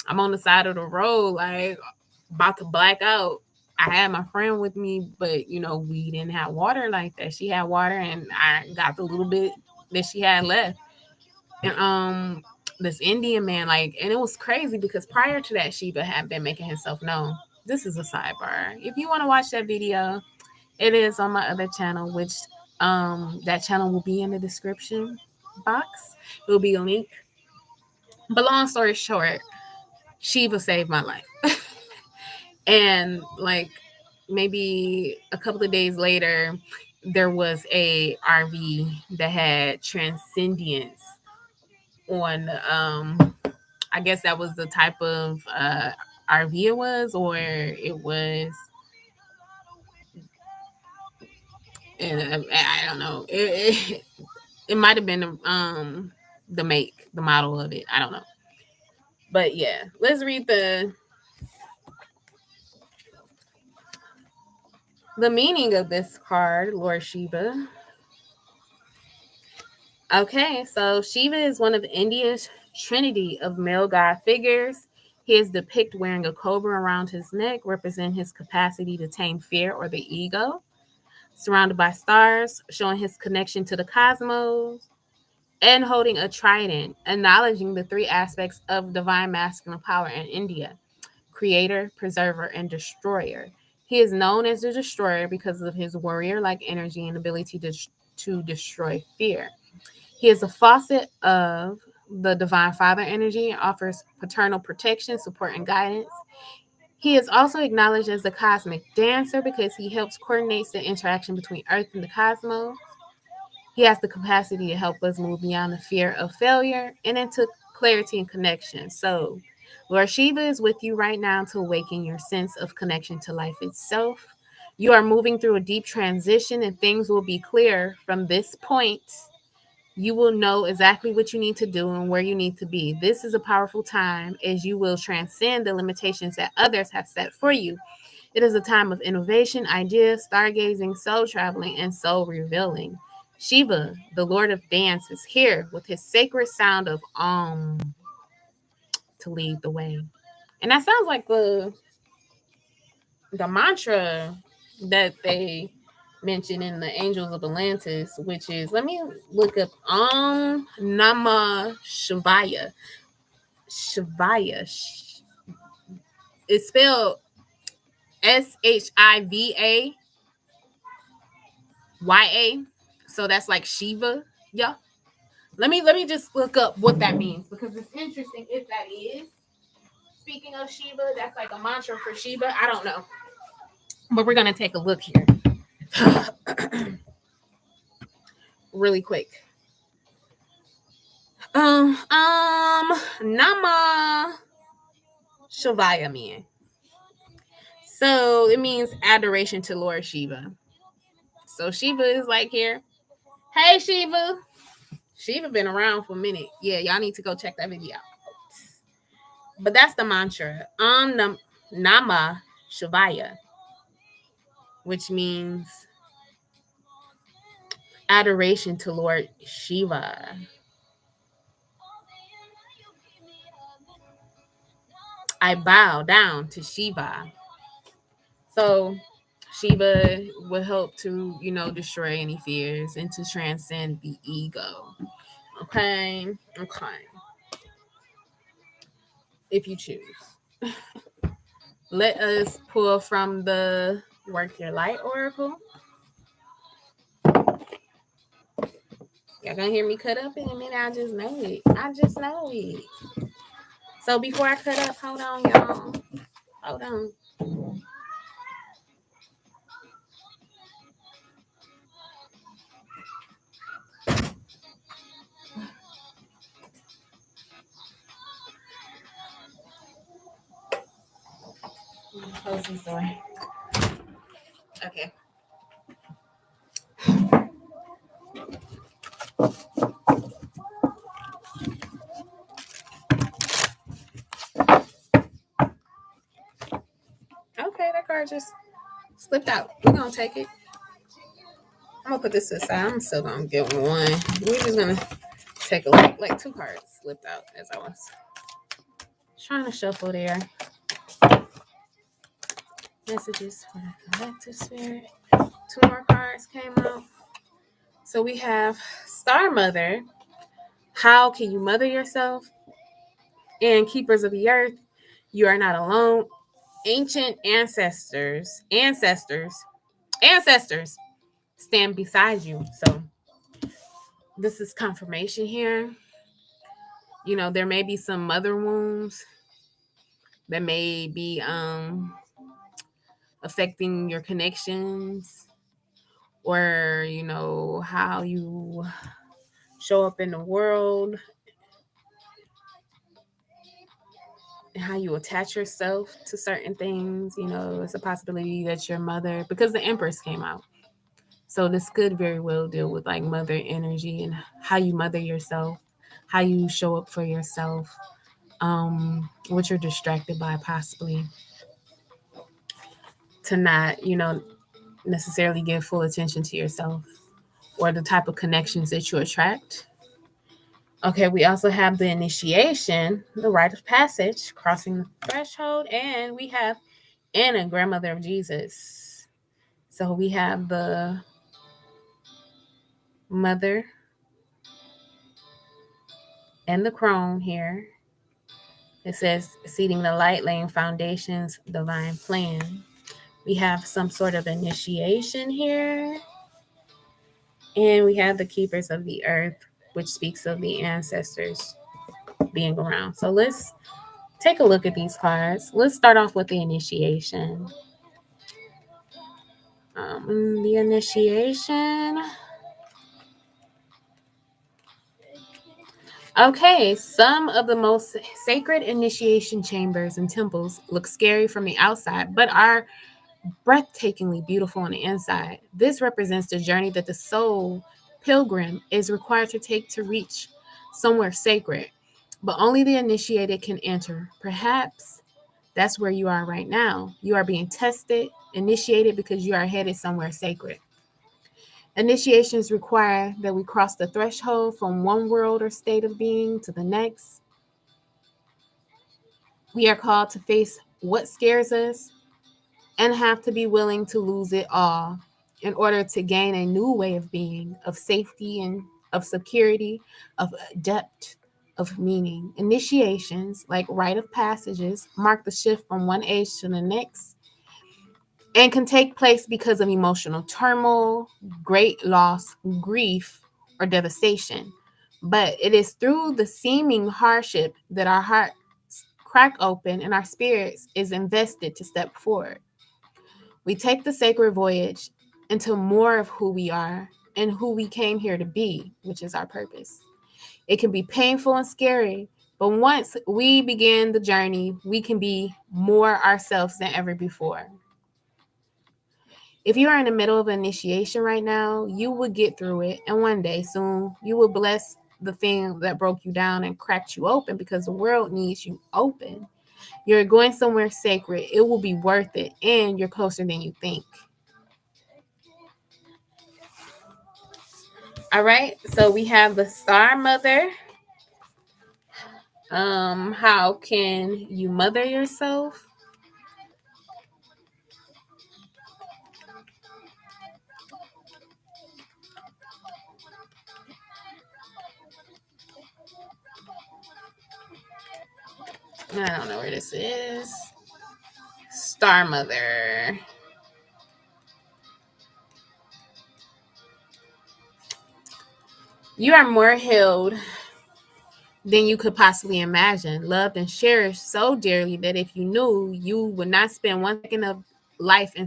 Speaker 1: I'm on the side of the road, like about to black out. I had my friend with me, but we didn't have water like that. She had water, and I got the little bit that she had left. And this Indian man, like, and it was crazy because prior to that, Shiva had been making himself known. This is a sidebar. If you want to watch that video, it is on my other channel, which that channel will be in the description box. It will be a link. But long story short, Shiva saved my life. And like maybe a couple of days later, there was a RV that had transcendence on. I guess that was the type of RV it was, or it was. And I don't know. It might have been the make, the model of it. I don't know. But yeah, let's read the meaning of this card, Lord Shiva. Okay, so Shiva is one of India's trinity of male god figures. He is depicted wearing a cobra around his neck, representing his capacity to tame fear or the ego. Surrounded by stars, showing his connection to the cosmos, and holding a trident, acknowledging the three aspects of divine masculine power in India: creator, preserver, and destroyer. He is known as the destroyer because of his warrior-like energy and ability to destroy fear. He is a faucet of the divine father energy and offers paternal protection, support, and guidance. He is also acknowledged as the cosmic dancer because he helps coordinate the interaction between Earth and the cosmos. He has the capacity to help us move beyond the fear of failure and into clarity and connection. So, Lord Shiva is with you right now to awaken your sense of connection to life itself. You are moving through a deep transition, and things will be clear from this point. You will know exactly what you need to do and where you need to be. This is a powerful time as you will transcend the limitations that others have set for you. It is a time of innovation, ideas, stargazing, soul traveling, and soul revealing. Shiva, the Lord of Dance, is here with his sacred sound of Om to lead the way. And that sounds like the mantra that they mentioned in the Angels of Atlantis, which is, let me look up Om Namah Shivaya. Shivaya. It's spelled Shivaya. So that's like Shiva. Yeah. Let me just look up what that means because it's interesting if that is. Speaking of Shiva, that's like a mantra for Shiva. I don't know. But we're gonna take a look here. Really quick. Nama Shivaya mean. So it means adoration to Lord Shiva. So Shiva is like here. Hey Shiva. Shiva been around for a minute. Yeah, y'all need to go check that video out. But that's the mantra. Nama Shivaya, which means adoration to Lord Shiva. I bow down to Shiva. So Shiva will help to, destroy any fears and to transcend the ego. Okay. If you choose. Let us pull from the Work Your Light Oracle. Y'all gonna hear me cut up in a minute. I just know it. So before I cut up, hold on, y'all. Hold on. Close this door. Okay. Okay, that card just slipped out. We're gonna take it. I'm gonna put this aside. I'm still gonna get one. We're just gonna take a look. Like 2 cards slipped out as I was trying to shuffle there. Messages for the collective spirit. 2 more cards came out. So we have Star Mother. How can you mother yourself? And Keepers of the Earth. You are not alone. Ancient ancestors stand beside you. So this is confirmation here. You know, there may be some mother wounds that may be affecting your connections, or, you know, how you show up in the world, and how you attach yourself to certain things. You know, it's a possibility that your mother, because the Empress came out. So this could very well deal with like mother energy and how you mother yourself, how you show up for yourself, what you're distracted by possibly, to not, you know, necessarily give full attention to yourself, or the type of connections that you attract. Okay, we also have the initiation, the rite of passage, crossing the threshold, and we have Anna, grandmother of Jesus. So we have the mother and the crone here. It says, seeding the light, laying foundations, divine plan. We have some sort of initiation here. And we have the keepers of the earth, which speaks of the ancestors being around. So let's take a look at these cards. Let's start off with the initiation. The initiation. Okay, some of the most sacred initiation chambers and temples look scary from the outside, but are breathtakingly beautiful on the inside. This represents the journey that the soul pilgrim is required to take to reach somewhere sacred, but only the initiated can enter. Perhaps that's where you are right now. You are being tested, initiated, because you are headed somewhere sacred. Initiations require that we cross the threshold from one world or state of being to the next. We are called to face what scares us and have to be willing to lose it all in order to gain a new way of being, of safety and of security, of depth, of meaning. Initiations, like rite of passages, mark the shift from one age to the next and can take place because of emotional turmoil, great loss, grief, or devastation. But it is through the seeming hardship that our hearts crack open and our spirits is invested to step forward. We take the sacred voyage into more of who we are and who we came here to be, which is our purpose. It can be painful and scary, but once we begin the journey, we can be more ourselves than ever before. If you are in the middle of an initiation right now, you will get through it, and one day soon you will bless the thing that broke you down and cracked you open, because the world needs you open. You're going somewhere sacred. It will be worth it, and you're closer than you think. All right, so we have the Star Mother. How can you mother yourself? I don't know where this is. Star Mother. You are more healed than you could possibly imagine, loved and cherished so dearly that if you knew, you would not spend 1 second of life in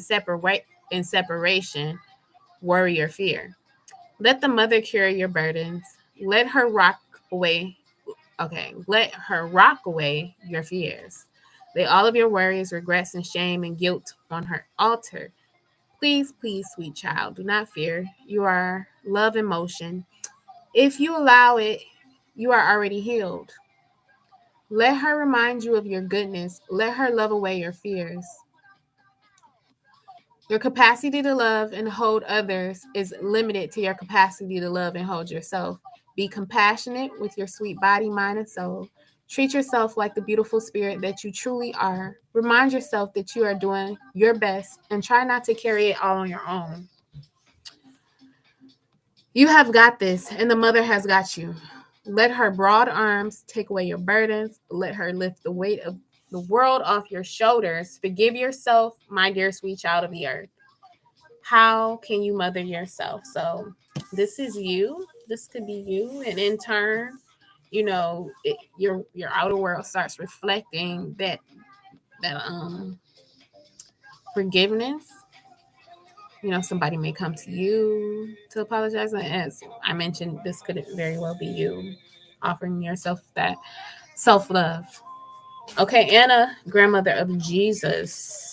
Speaker 1: separation, worry, or fear. Let the mother carry your burdens. Let her rock away. Okay, let her rock away your fears. Lay all of your worries, regrets, and shame and guilt on her altar. Please, please, sweet child, do not fear. You are love in motion. If you allow it, you are already healed. Let her remind you of your goodness. Let her love away your fears. Your capacity to love and hold others is limited to your capacity to love and hold yourself. Be compassionate with your sweet body, mind, and soul. Treat yourself like the beautiful spirit that you truly are. Remind yourself that you are doing your best and try not to carry it all on your own. You have got this, and the mother has got you. Let her broad arms take away your burdens. Let her lift the weight of the world off your shoulders. Forgive yourself, my dear sweet child of the earth. How can you mother yourself? So this is you. This could be you, and in turn, your outer world starts reflecting that forgiveness. Somebody may come to you to apologize, and as I mentioned, this could very well be you offering yourself that self-love. Okay, Anna, grandmother of Jesus.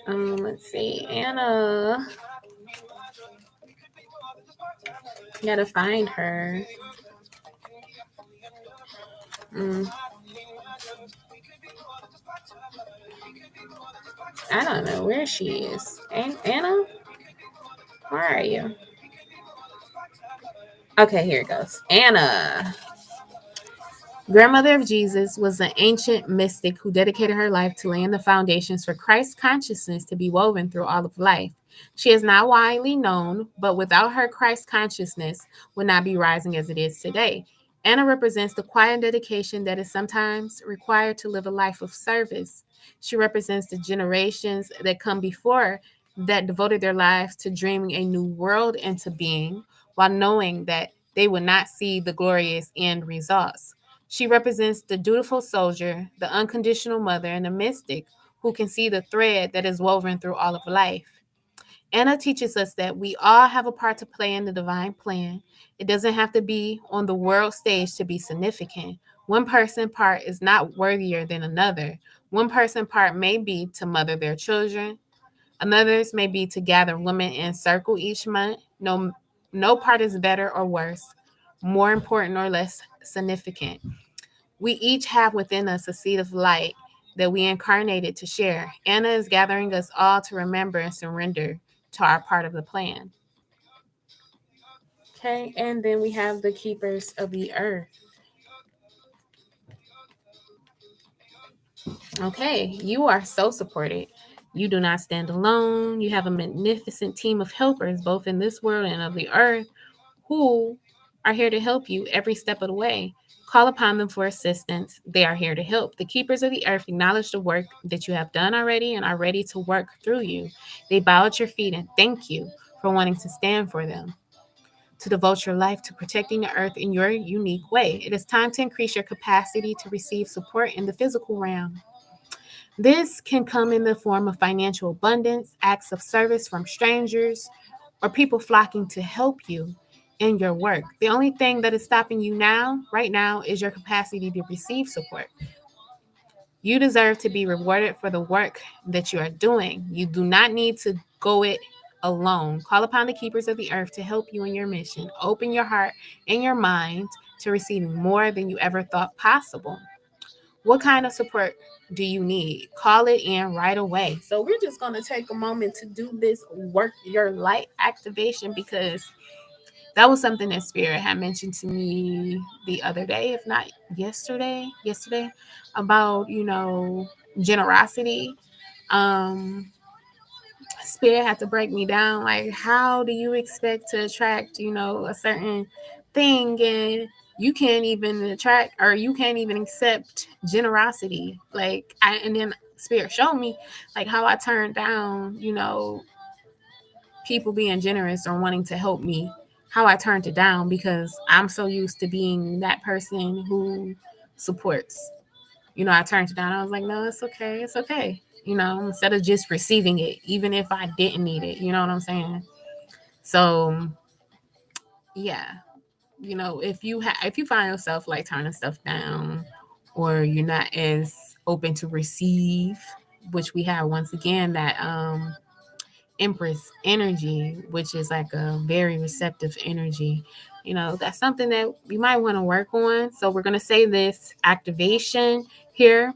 Speaker 1: Let's see, Anna. You gotta find her. I don't know where she is. Anna, where are you? Okay, here it goes. Anna. Grandmother of Jesus was an ancient mystic who dedicated her life to laying the foundations for Christ's consciousness to be woven through all of life. She is not widely known, but without her, Christ consciousness would not be rising as it is today. Anna represents the quiet dedication that is sometimes required to live a life of service. She represents the generations that come before that devoted their lives to dreaming a new world into being, while knowing that they would not see the glorious end results. She represents the dutiful soldier, the unconditional mother, and the mystic who can see the thread that is woven through all of life. Anna teaches us that we all have a part to play in the divine plan. It doesn't have to be on the world stage to be significant. One person's part is not worthier than another. One person's part may be to mother their children. Another's may be to gather women in circle each month. No part is better or worse, more important or less significant. We each have within us a seed of light that we incarnated to share. Anna is gathering us all to remember and surrender to our part of the plan. Okay, and then we have the keepers of the earth. Okay, you are so supported. You do not stand alone. You have a magnificent team of helpers, both in this world and of the earth, who are here to help you every step of the way. Call upon them for assistance. They are here to help. The keepers of the earth acknowledge the work that you have done already and are ready to work through you. They bow at your feet and thank you for wanting to stand for them, to devote your life to protecting the earth in your unique way. It is time to increase your capacity to receive support in the physical realm. This can come in the form of financial abundance, acts of service from strangers, or people flocking to help you in your work. The only thing that is stopping you now, right now, is your capacity to receive support. You deserve to be rewarded for the work that you are doing. You do not need to go it alone. Call upon the keepers of the earth to help you in your mission. Open your heart and your mind to receiving more than you ever thought possible. What kind of support do you need? Call it in right away. So we're just going to take a moment to do this work your light activation, because that was something that Spirit had mentioned to me the other day, if not yesterday, about, generosity. Spirit had to break me down. Like, how do you expect to attract, a certain thing, and you can't even attract, or you can't even accept generosity? And then Spirit showed me like how I turned down, people being generous or wanting to help me, how I turned it down because I'm so used to being that person who supports. I turned it down. I was like, no, it's okay. It's okay. Instead of just receiving it, even if I didn't need it. You know what I'm saying? So, yeah. if you find yourself like turning stuff down, or you're not as open to receive, which we have once again that Empress energy, which is like a very receptive energy. That's something that you might want to work on. So we're going to say this activation here.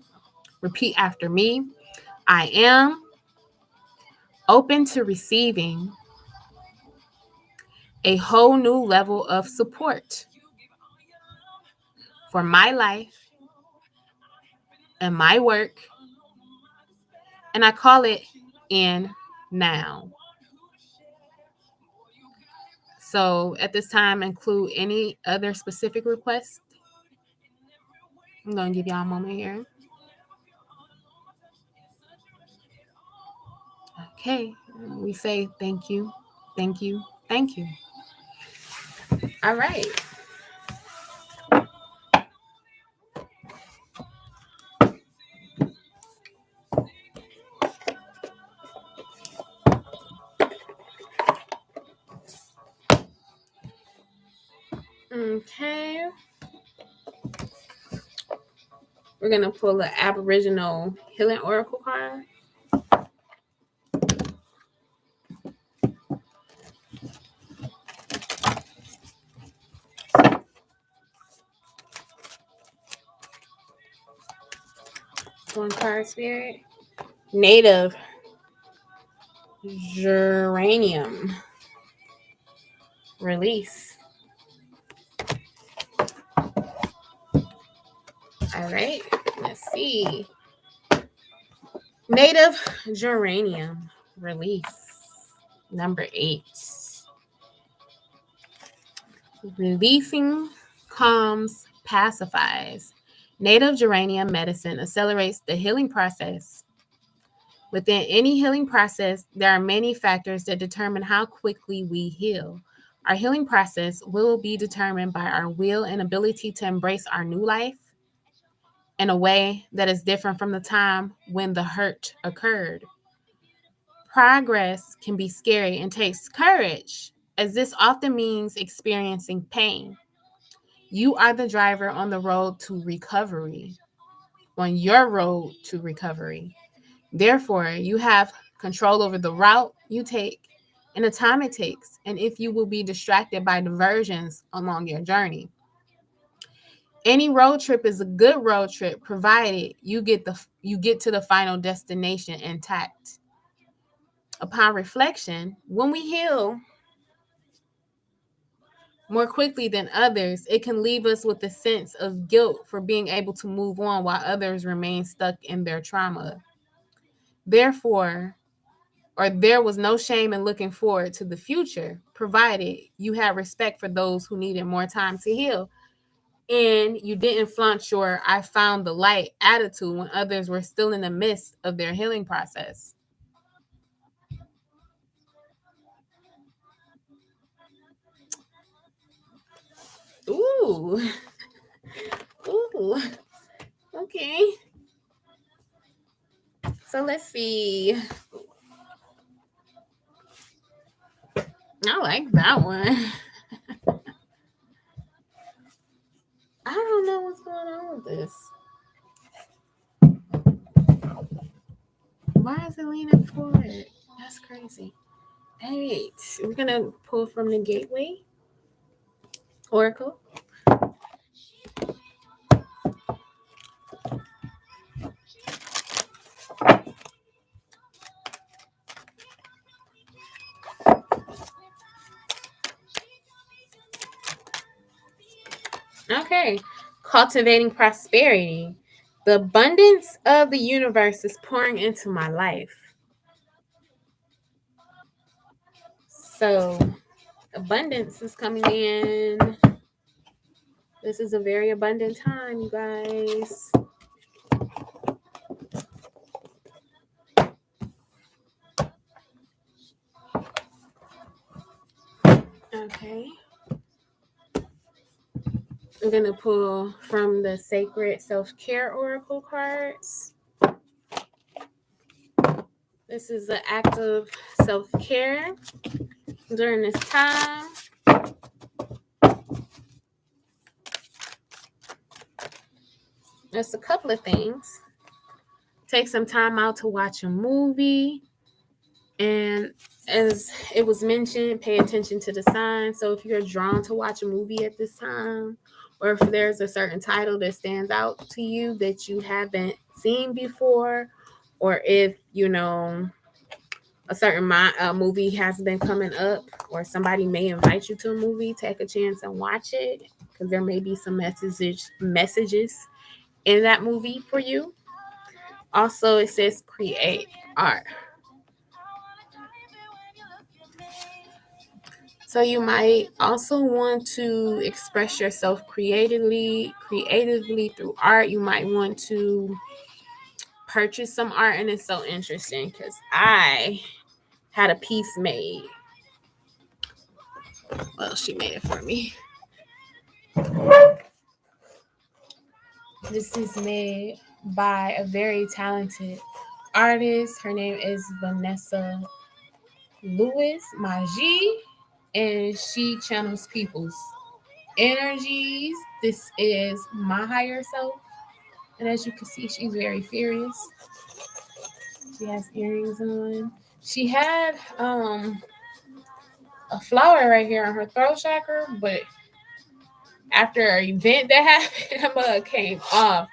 Speaker 1: Repeat after me. I am open to receiving a whole new level of support for my life and my work, and I call it in now. So at this time, include any other specific requests. I'm going to give y'all a moment here. Okay, we say thank you, thank you, thank you. All right. Okay. We're going to pull the Aboriginal Healing Oracle card. One card, Spirit. Native Geranium. Release. All right. Let's see. Native Geranium. Release. Number 8. Releasing calms, pacifies. Native geranium medicine accelerates the healing process. Within any healing process, there are many factors that determine how quickly we heal. Our healing process will be determined by our will and ability to embrace our new life in a way that is different from the time when the hurt occurred. Progress can be scary and takes courage, as this often means experiencing pain. You are the driver on the road to recovery, on your road to recovery. Therefore, you have control over the route you take and the time it takes, and if you will be distracted by diversions along your journey. Any road trip is a good road trip, provided you get to the final destination intact. Upon reflection, when we heal more quickly than others, it can leave us with a sense of guilt for being able to move on while others remain stuck in their trauma. Therefore, there was no shame in looking forward to the future, provided you had respect for those who needed more time to heal. And you didn't flaunt your "I found the light" attitude when others were still in the midst of their healing process. Ooh. Ooh. Okay. So let's see. I like that one. I don't know what's going on with this. Why is it leaning forward? That's crazy. All right. We're going to pull from the Gateway Oracle. Okay. Cultivating prosperity. The abundance of the universe is pouring into my life. So, abundance is coming in. This is a very abundant time, you guys. Okay. I'm going to pull from the Sacred Self-Care Oracle cards. This is an act of self-care during this time. There's a couple of things. Take some time out to watch a movie. And as it was mentioned, pay attention to the signs. So if you're drawn to watch a movie at this time, or if there's a certain title that stands out to you that you haven't seen before, or if, a certain movie has been coming up, or somebody may invite you to a movie, take a chance and watch it, because there may be some messages in that movie for you. Also, it says create art. So you might also want to express yourself creatively through art. You might want to purchase some art, and it's so interesting because I had a piece made. Well, she made it for me. This is made by a very talented artist. Her name is Vanessa Lewis Magie, and she channels people's energies. This is my higher self. And as you can see, she's very furious. She has earrings on. She had a flower right here on her throat chakra, but after an event that happened, that mug came off.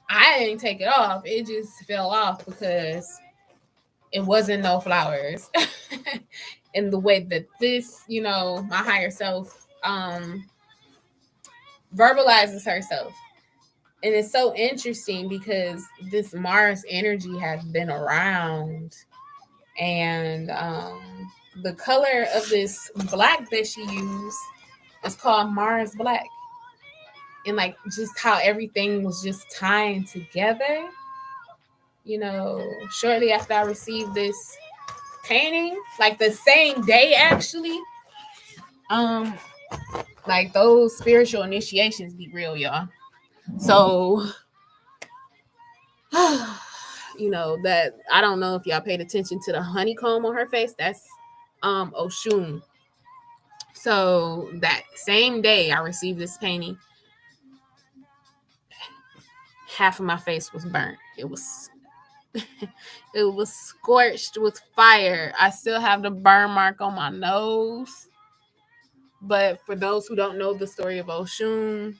Speaker 1: I didn't take it off. It just fell off because it wasn't no flowers. And the way that this, my higher self verbalizes herself. And it's so interesting because this Mars energy has been around, and the color of this black that she used is called Mars Black. And like just how everything was just tying together, shortly after I received this painting, like the same day actually, like those spiritual initiations be real, y'all. So that I don't know if y'all paid attention to the honeycomb on her face. That's Oshun. So that same day I received this painting, half of my face was burnt. It was scorched with fire. I still have the burn mark on my nose. But for those who don't know the story of Oshun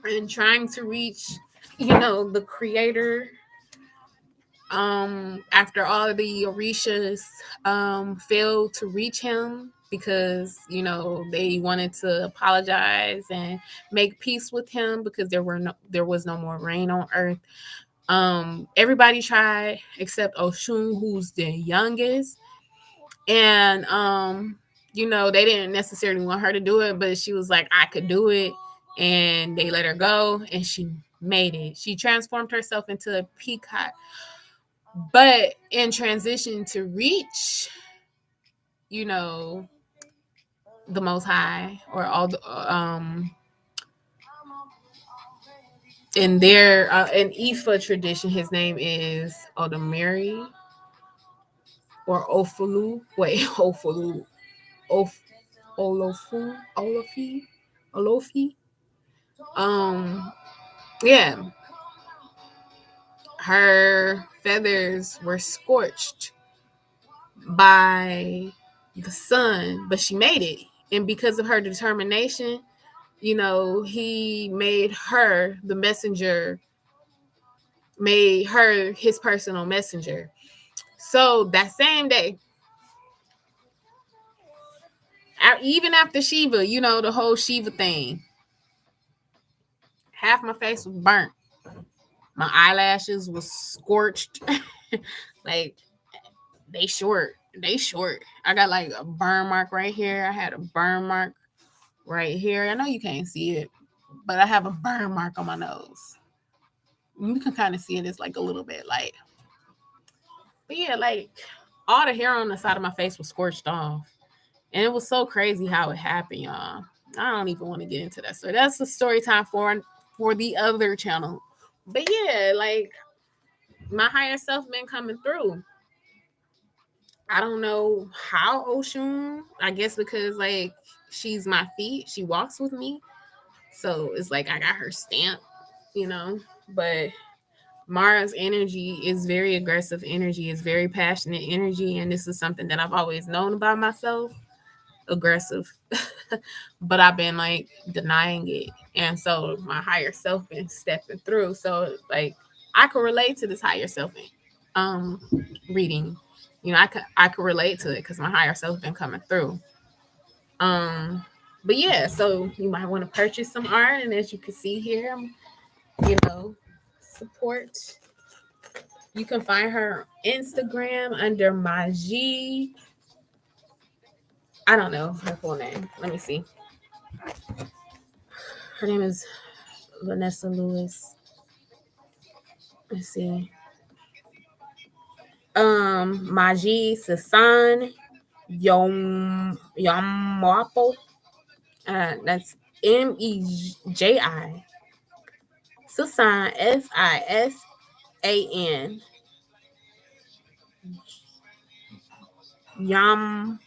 Speaker 1: and trying to reach, the creator, after all of the Orishas failed to reach him because they wanted to apologize and make peace with him because there was no more rain on earth. Everybody tried except Oshun, who's the youngest, and they didn't necessarily want her to do it, but she was like, I could do it, and they let her go, and she made it. She transformed herself into a peacock. But in transition to reach, the Most High, or all the in their in Ifa tradition, his name is Odamiri or Ofulu. Wait, Ofulu, Olofi. Yeah, her feathers were scorched by the sun, but she made it. And because of her determination, he made her the messenger, made her his personal messenger. So that same day, even after Shiva, the whole Shiva thing, half my face was burnt. My eyelashes was scorched. Like they short. I got like a burn mark right here. I had a burn mark right here. I know you can't see it, but I have a burn mark on my nose. You can kind of see it. It's like a little bit light. But yeah, like all the hair on the side of my face was scorched off. And it was so crazy how it happened, y'all. I don't even want to get into that story. That's a story time for the other channel. But yeah, like my higher self been coming through. I don't know how Oshun. I guess because like she's my feet. She walks with me. So it's like I got her stamp, you know. but Mara's energy is very aggressive energy, is very passionate energy, and this is something that I've always known about myself, aggressive. But I've been like denying it. And so my higher self been stepping through. So like I could relate to this higher self um reading. You know, I could relate to it because my higher self been coming through. Um but yeah, so you might want to purchase some art, and as you can see here, you know, support. You can find her Instagram under Maji. I don't know her full name. Let me see. Her name is Vanessa Lewis. Let's see. Maji Sasan Yomwapo. That's Meji. Sasan Sisan. Yom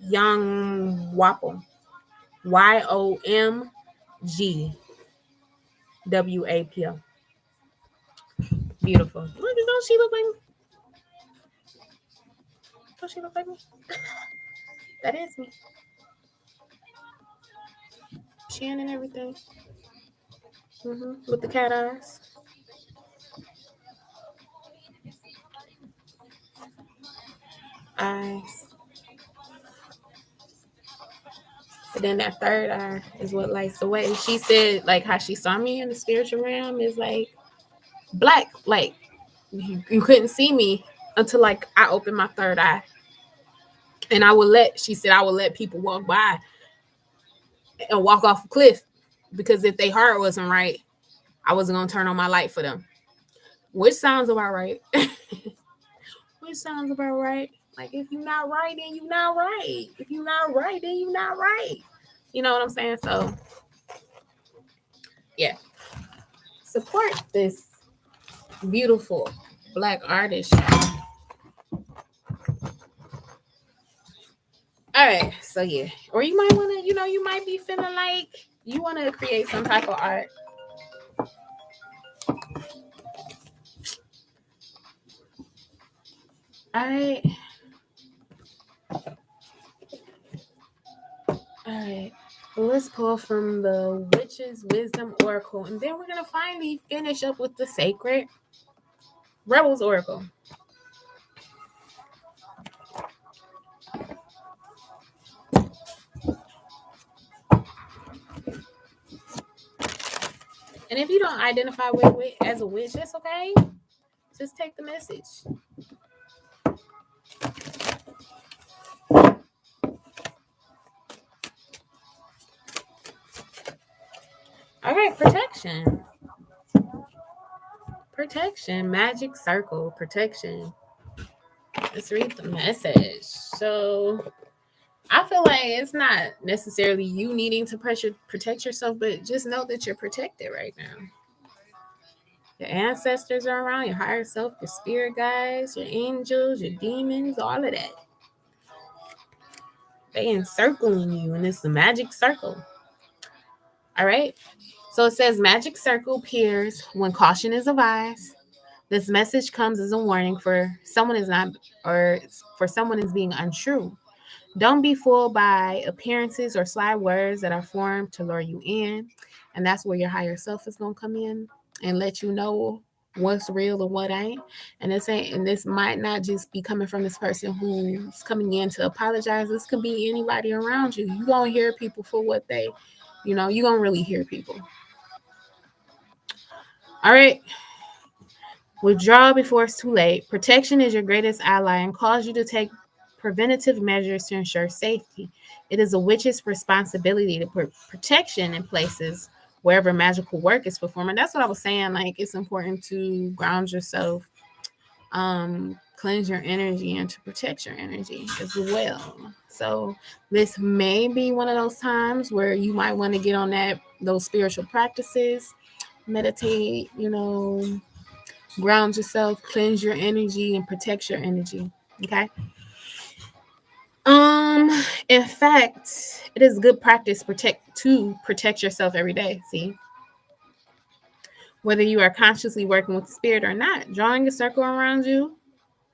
Speaker 1: Yomwapo. YOMGWAP. Beautiful. Look, don't she look like me? Don't she look like me? That is me. Chin and everything. With the cat eyes. Eyes. But then that third eye is what lights the way. She said, like, how she saw me in the spiritual realm is like black. Like, you couldn't see me until like I opened my third eye. And she said, I would let people walk by and walk off a cliff because if their heart wasn't right, I wasn't going to turn on my light for them. Which sounds about right. Which sounds about right. Like, if you're not right, then you're not right. If you're not right, then you're not right. You know what I'm saying? So, yeah. Support this beautiful black artist. All right. So, yeah. Or you might want to, you might be feeling like you want to create some type of art. All right. All right. Let's pull from the Witch's Wisdom Oracle. And then we're going to finally finish up with the Sacred Rebels Oracle. And if you don't identify as a witch, that's okay. Just take the message. All right, protection. Protection, magic circle, protection. Let's read the message. So I feel like it's not necessarily you needing to protect yourself, but just know that you're protected right now. Your ancestors are around, your higher self, your spirit guides, your angels, your demons, all of that. They encircling you, and it's the magic circle. All right. So it says magic circle appears when caution is advised. This message comes as a warning for someone is being untrue. Don't be fooled by appearances or sly words that are formed to lure you in. And that's where your higher self is gonna come in and let you know what's real and what ain't. And this might not just be coming from this person who's coming in to apologize. This could be anybody around you. You gonna hear people for what they, you gonna really hear people. All right. Withdraw before it's too late. Protection is your greatest ally and calls you to take preventative measures to ensure safety. It is a witch's responsibility to put protection in places wherever magical work is performed. And that's what I was saying. Like, it's important to ground yourself, cleanse your energy, and to protect your energy as well. So this may be one of those times where you might want to get on those spiritual practices, meditate, ground yourself, cleanse your energy, and protect your energy. Okay. In fact, it is good practice to protect yourself every day. See, Whether you are consciously working with the spirit or not, drawing a circle around you,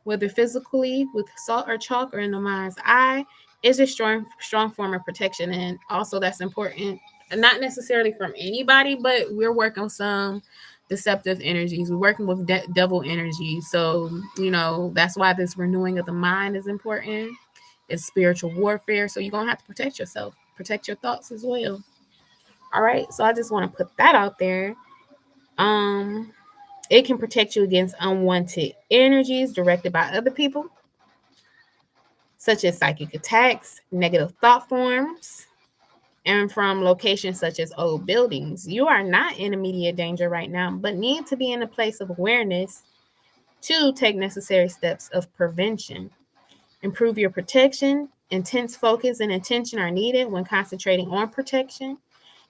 Speaker 1: whether physically with salt or chalk or in the mind's eye, is a strong form of protection. And also that's important, not necessarily from anybody, but we're working with some deceptive energies. We're working with devil energy. So, that's why this renewing of the mind is important. It's spiritual warfare. So you're going to have to protect yourself, protect your thoughts as well. All right. So I just want to put that out there. It can protect you against unwanted energies directed by other people, such as psychic attacks, negative thought forms, and from locations such as old buildings. You are not in immediate danger right now, but need to be in a place of awareness to take necessary steps of prevention. Improve your protection. Intense focus and attention are needed when concentrating on protection.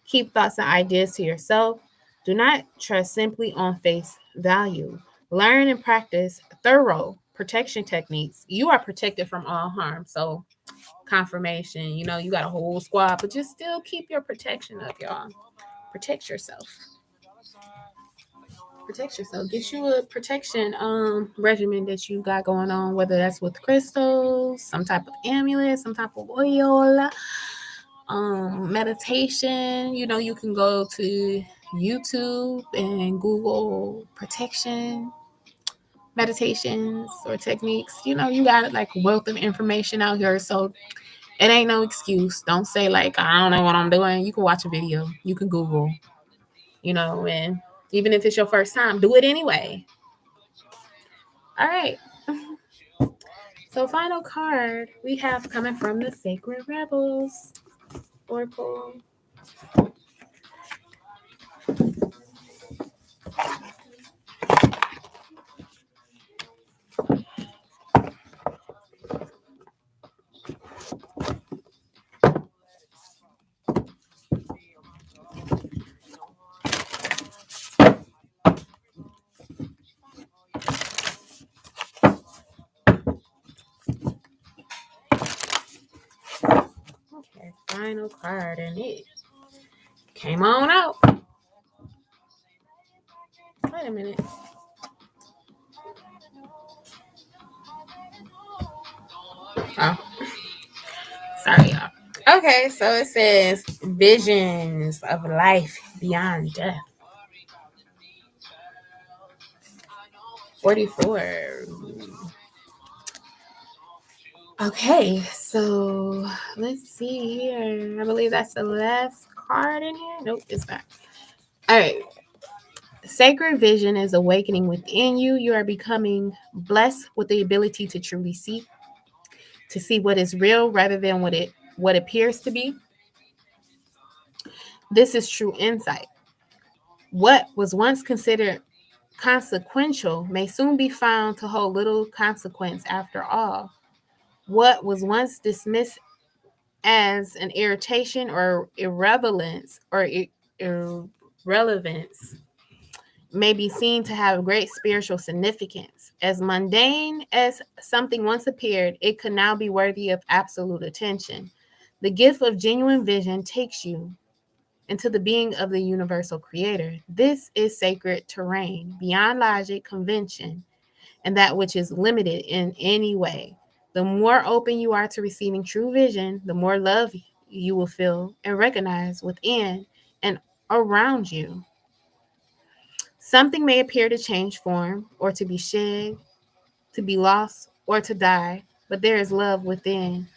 Speaker 1: Keep thoughts and ideas to yourself. Do not trust simply on face value. Learn and practice thorough protection techniques. You are protected from all harm. So, confirmation, you got a whole squad, but just still keep your protection up, y'all. Protect yourself. Protect yourself. Get you a protection regimen that you got going on, whether that's with crystals, some type of amulet, some type of oil, meditation. You can go to YouTube and Google protection meditations or techniques. You got like a wealth of information out here. So it ain't no excuse. Don't say like, I don't know what I'm doing. You can watch a video. You can Google, and even if it's your first time, do it anyway. All right. So final card we have coming from the Sacred Rebels Oracle. Okay, final card, and it came on out. Wait a minute. Oh, sorry, y'all. Okay, so it says visions of life beyond death. 44. Okay, so let's see here. I believe that's the last card in here. Nope, it's not. All right. Sacred vision is awakening within you. You are becoming blessed with the ability to truly see, to see what is real rather than what appears to be. This is true insight. What was once considered consequential may soon be found to hold little consequence after all. What was once dismissed as an irritation or irrelevance may be seen to have great spiritual significance. As mundane as something once appeared, it could now be worthy of absolute attention. The gift of genuine vision takes you into the being of the universal creator. This is sacred terrain, beyond logic, convention, and that which is limited in any way. The more open you are to receiving true vision, the more love you will feel and recognize within and around you. Something may appear to change form or to be shed, to be lost, or to die, but there is love within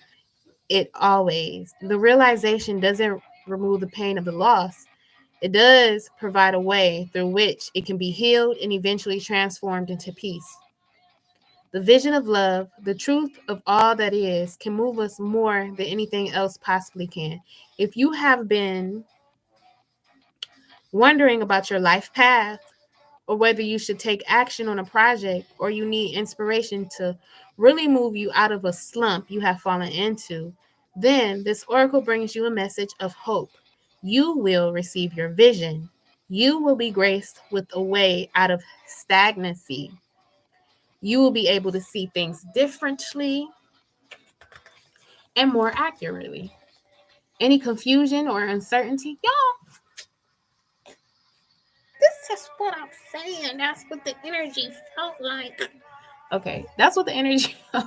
Speaker 1: it always. The realization doesn't remove the pain of the loss. It does provide a way through which it can be healed and eventually transformed into peace. The vision of love, the truth of all that is, can move us more than anything else possibly can. If you have been wondering about your life path, or whether you should take action on a project, or you need inspiration to really move you out of a slump you have fallen into, then this oracle brings you a message of hope. You will receive your vision. You will be graced with a way out of stagnancy. You will be able to see things differently and more accurately. Any confusion or uncertainty, y'all, this is what I'm saying. That's what the energy felt like. Okay, that's what the energy felt.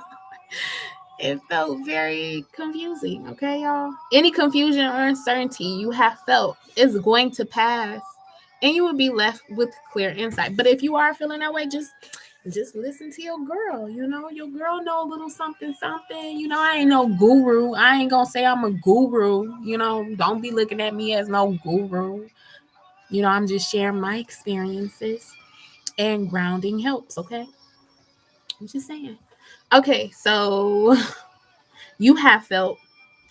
Speaker 1: It felt very confusing, okay, y'all? Any confusion or uncertainty you have felt is going to pass, and you will be left with clear insight. But if you are feeling that way, just listen to your girl. You know, your girl know a little something. You know, I ain't no guru. I ain't gonna say I'm a guru. You know, don't be looking at me as no guru. You know, I'm just sharing my experiences, and grounding helps, okay? I'm just saying. Okay, so you have felt,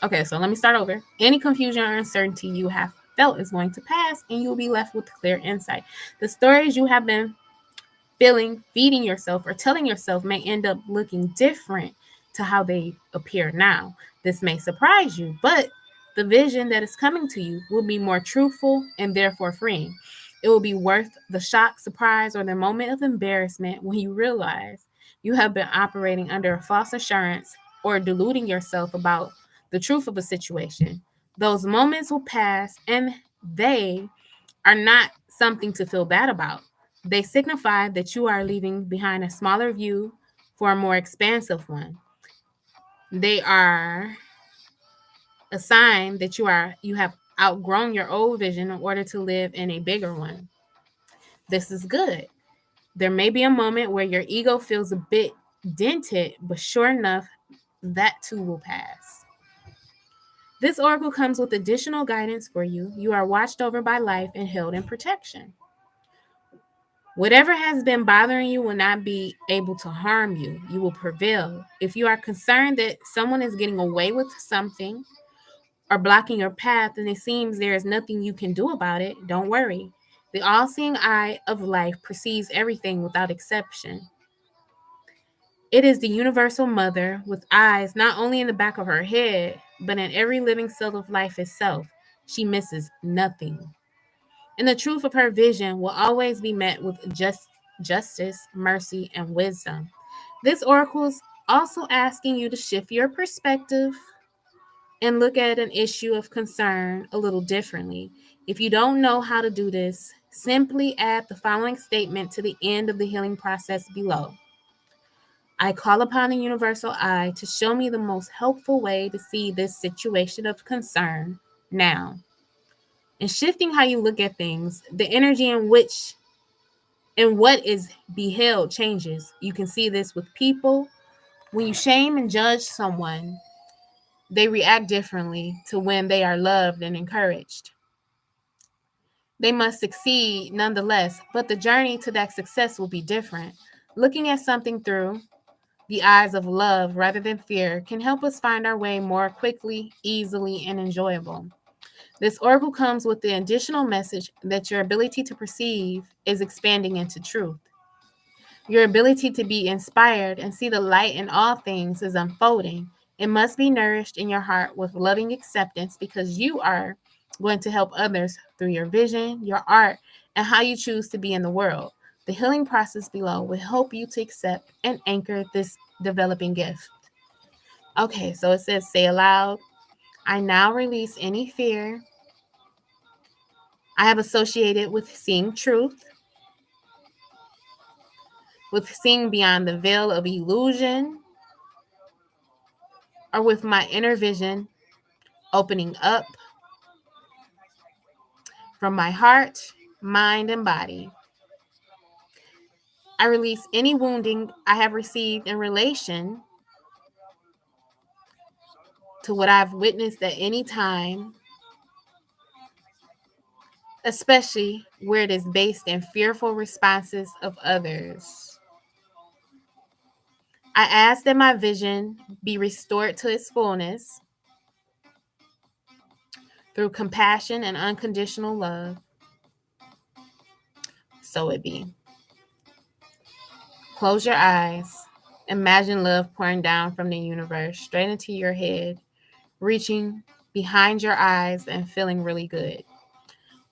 Speaker 1: okay, so let me start over. Any confusion or uncertainty you have felt is going to pass, and you'll be left with clear insight. The stories you have been feeling, feeding yourself, or telling yourself may end up looking different to how they appear now. This may surprise you, but the vision that is coming to you will be more truthful and therefore freeing. It will be worth the shock, surprise, or the moment of embarrassment when you realize you have been operating under a false assurance or deluding yourself about the truth of a situation. Those moments will pass, and they are not something to feel bad about. They signify that you are leaving behind a smaller view for a more expansive one. They are a sign that you have outgrown your old vision in order to live in a bigger one. This is good. There may be a moment where your ego feels a bit dented, but sure enough, that too will pass. This oracle comes with additional guidance for you. You are watched over by life and held in protection. Whatever has been bothering you will not be able to harm you. You will prevail. If you are concerned that someone is getting away with something or blocking your path and it seems there is nothing you can do about it, don't worry. The all-seeing eye of life perceives everything without exception. It is the universal mother with eyes not only in the back of her head, but in every living cell of life itself. She misses nothing. And the truth of her vision will always be met with justice, mercy, and wisdom. This oracle is also asking you to shift your perspective and look at an issue of concern a little differently. If you don't know how to do this, simply add the following statement to the end of the healing process below. I call upon the universal eye to show me the most helpful way to see this situation of concern now. And shifting how you look at things, the energy in which and what is beheld changes. You can see this with people. When you shame and judge someone, they react differently to when they are loved and encouraged. They must succeed nonetheless, but the journey to that success will be different. Looking at something through the eyes of love rather than fear can help us find our way more quickly, easily, and enjoyable. This oracle comes with the additional message that your ability to perceive is expanding into truth. Your ability to be inspired and see the light in all things is unfolding. It must be nourished in your heart with loving acceptance because you are going to help others through your vision, your art, and how you choose to be in the world. The healing process below will help you to accept and anchor this developing gift. Okay, so it says, say aloud, I now release any fear I have associated with seeing truth, with seeing beyond the veil of illusion, or with my inner vision opening up from my heart, mind, and body. I release any wounding I have received in relation to what I've witnessed at any time, especially where it is based in fearful responses of others. I ask that my vision be restored to its fullness through compassion and unconditional love. So it be. Close your eyes. Imagine love pouring down from the universe straight into your head, reaching behind your eyes and feeling really good.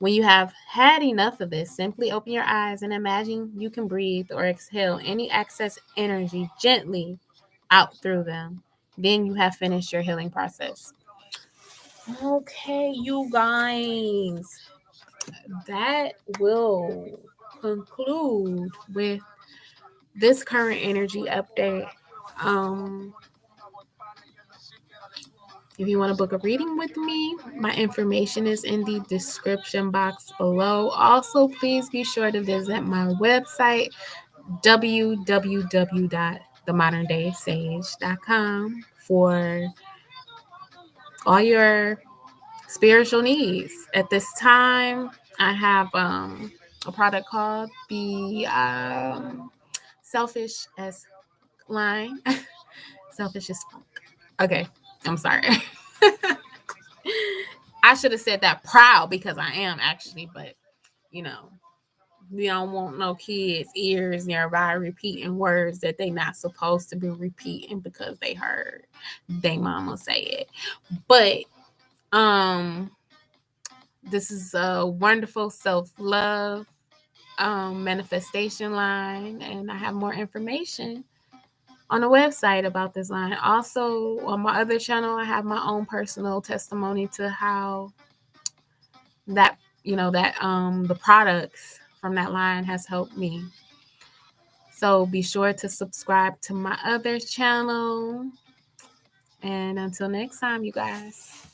Speaker 1: When you have had enough of this, simply open your eyes and imagine you can breathe or exhale any excess energy gently out through them. Then you have finished your healing process. Okay, you guys. that will conclude with this current energy update. If you want to book a reading with me, my information is in the description box below. Also, please be sure to visit my website, www.themoderndaysage.com, for all your spiritual needs. At this time, I have a product called the Selfish as line. Selfish as funk. Okay, I'm sorry. I should have said that proud because I am actually, but you know, we don't want no kids' ears nearby repeating words that they not supposed to be repeating because they heard they mama say it. But this is a wonderful self-love manifestation line, and I have more information on the website about this line. Also, on my other channel, I have my own personal testimony to how that the products from that line has helped me. So be sure to subscribe to my other channel. And until next time, you guys.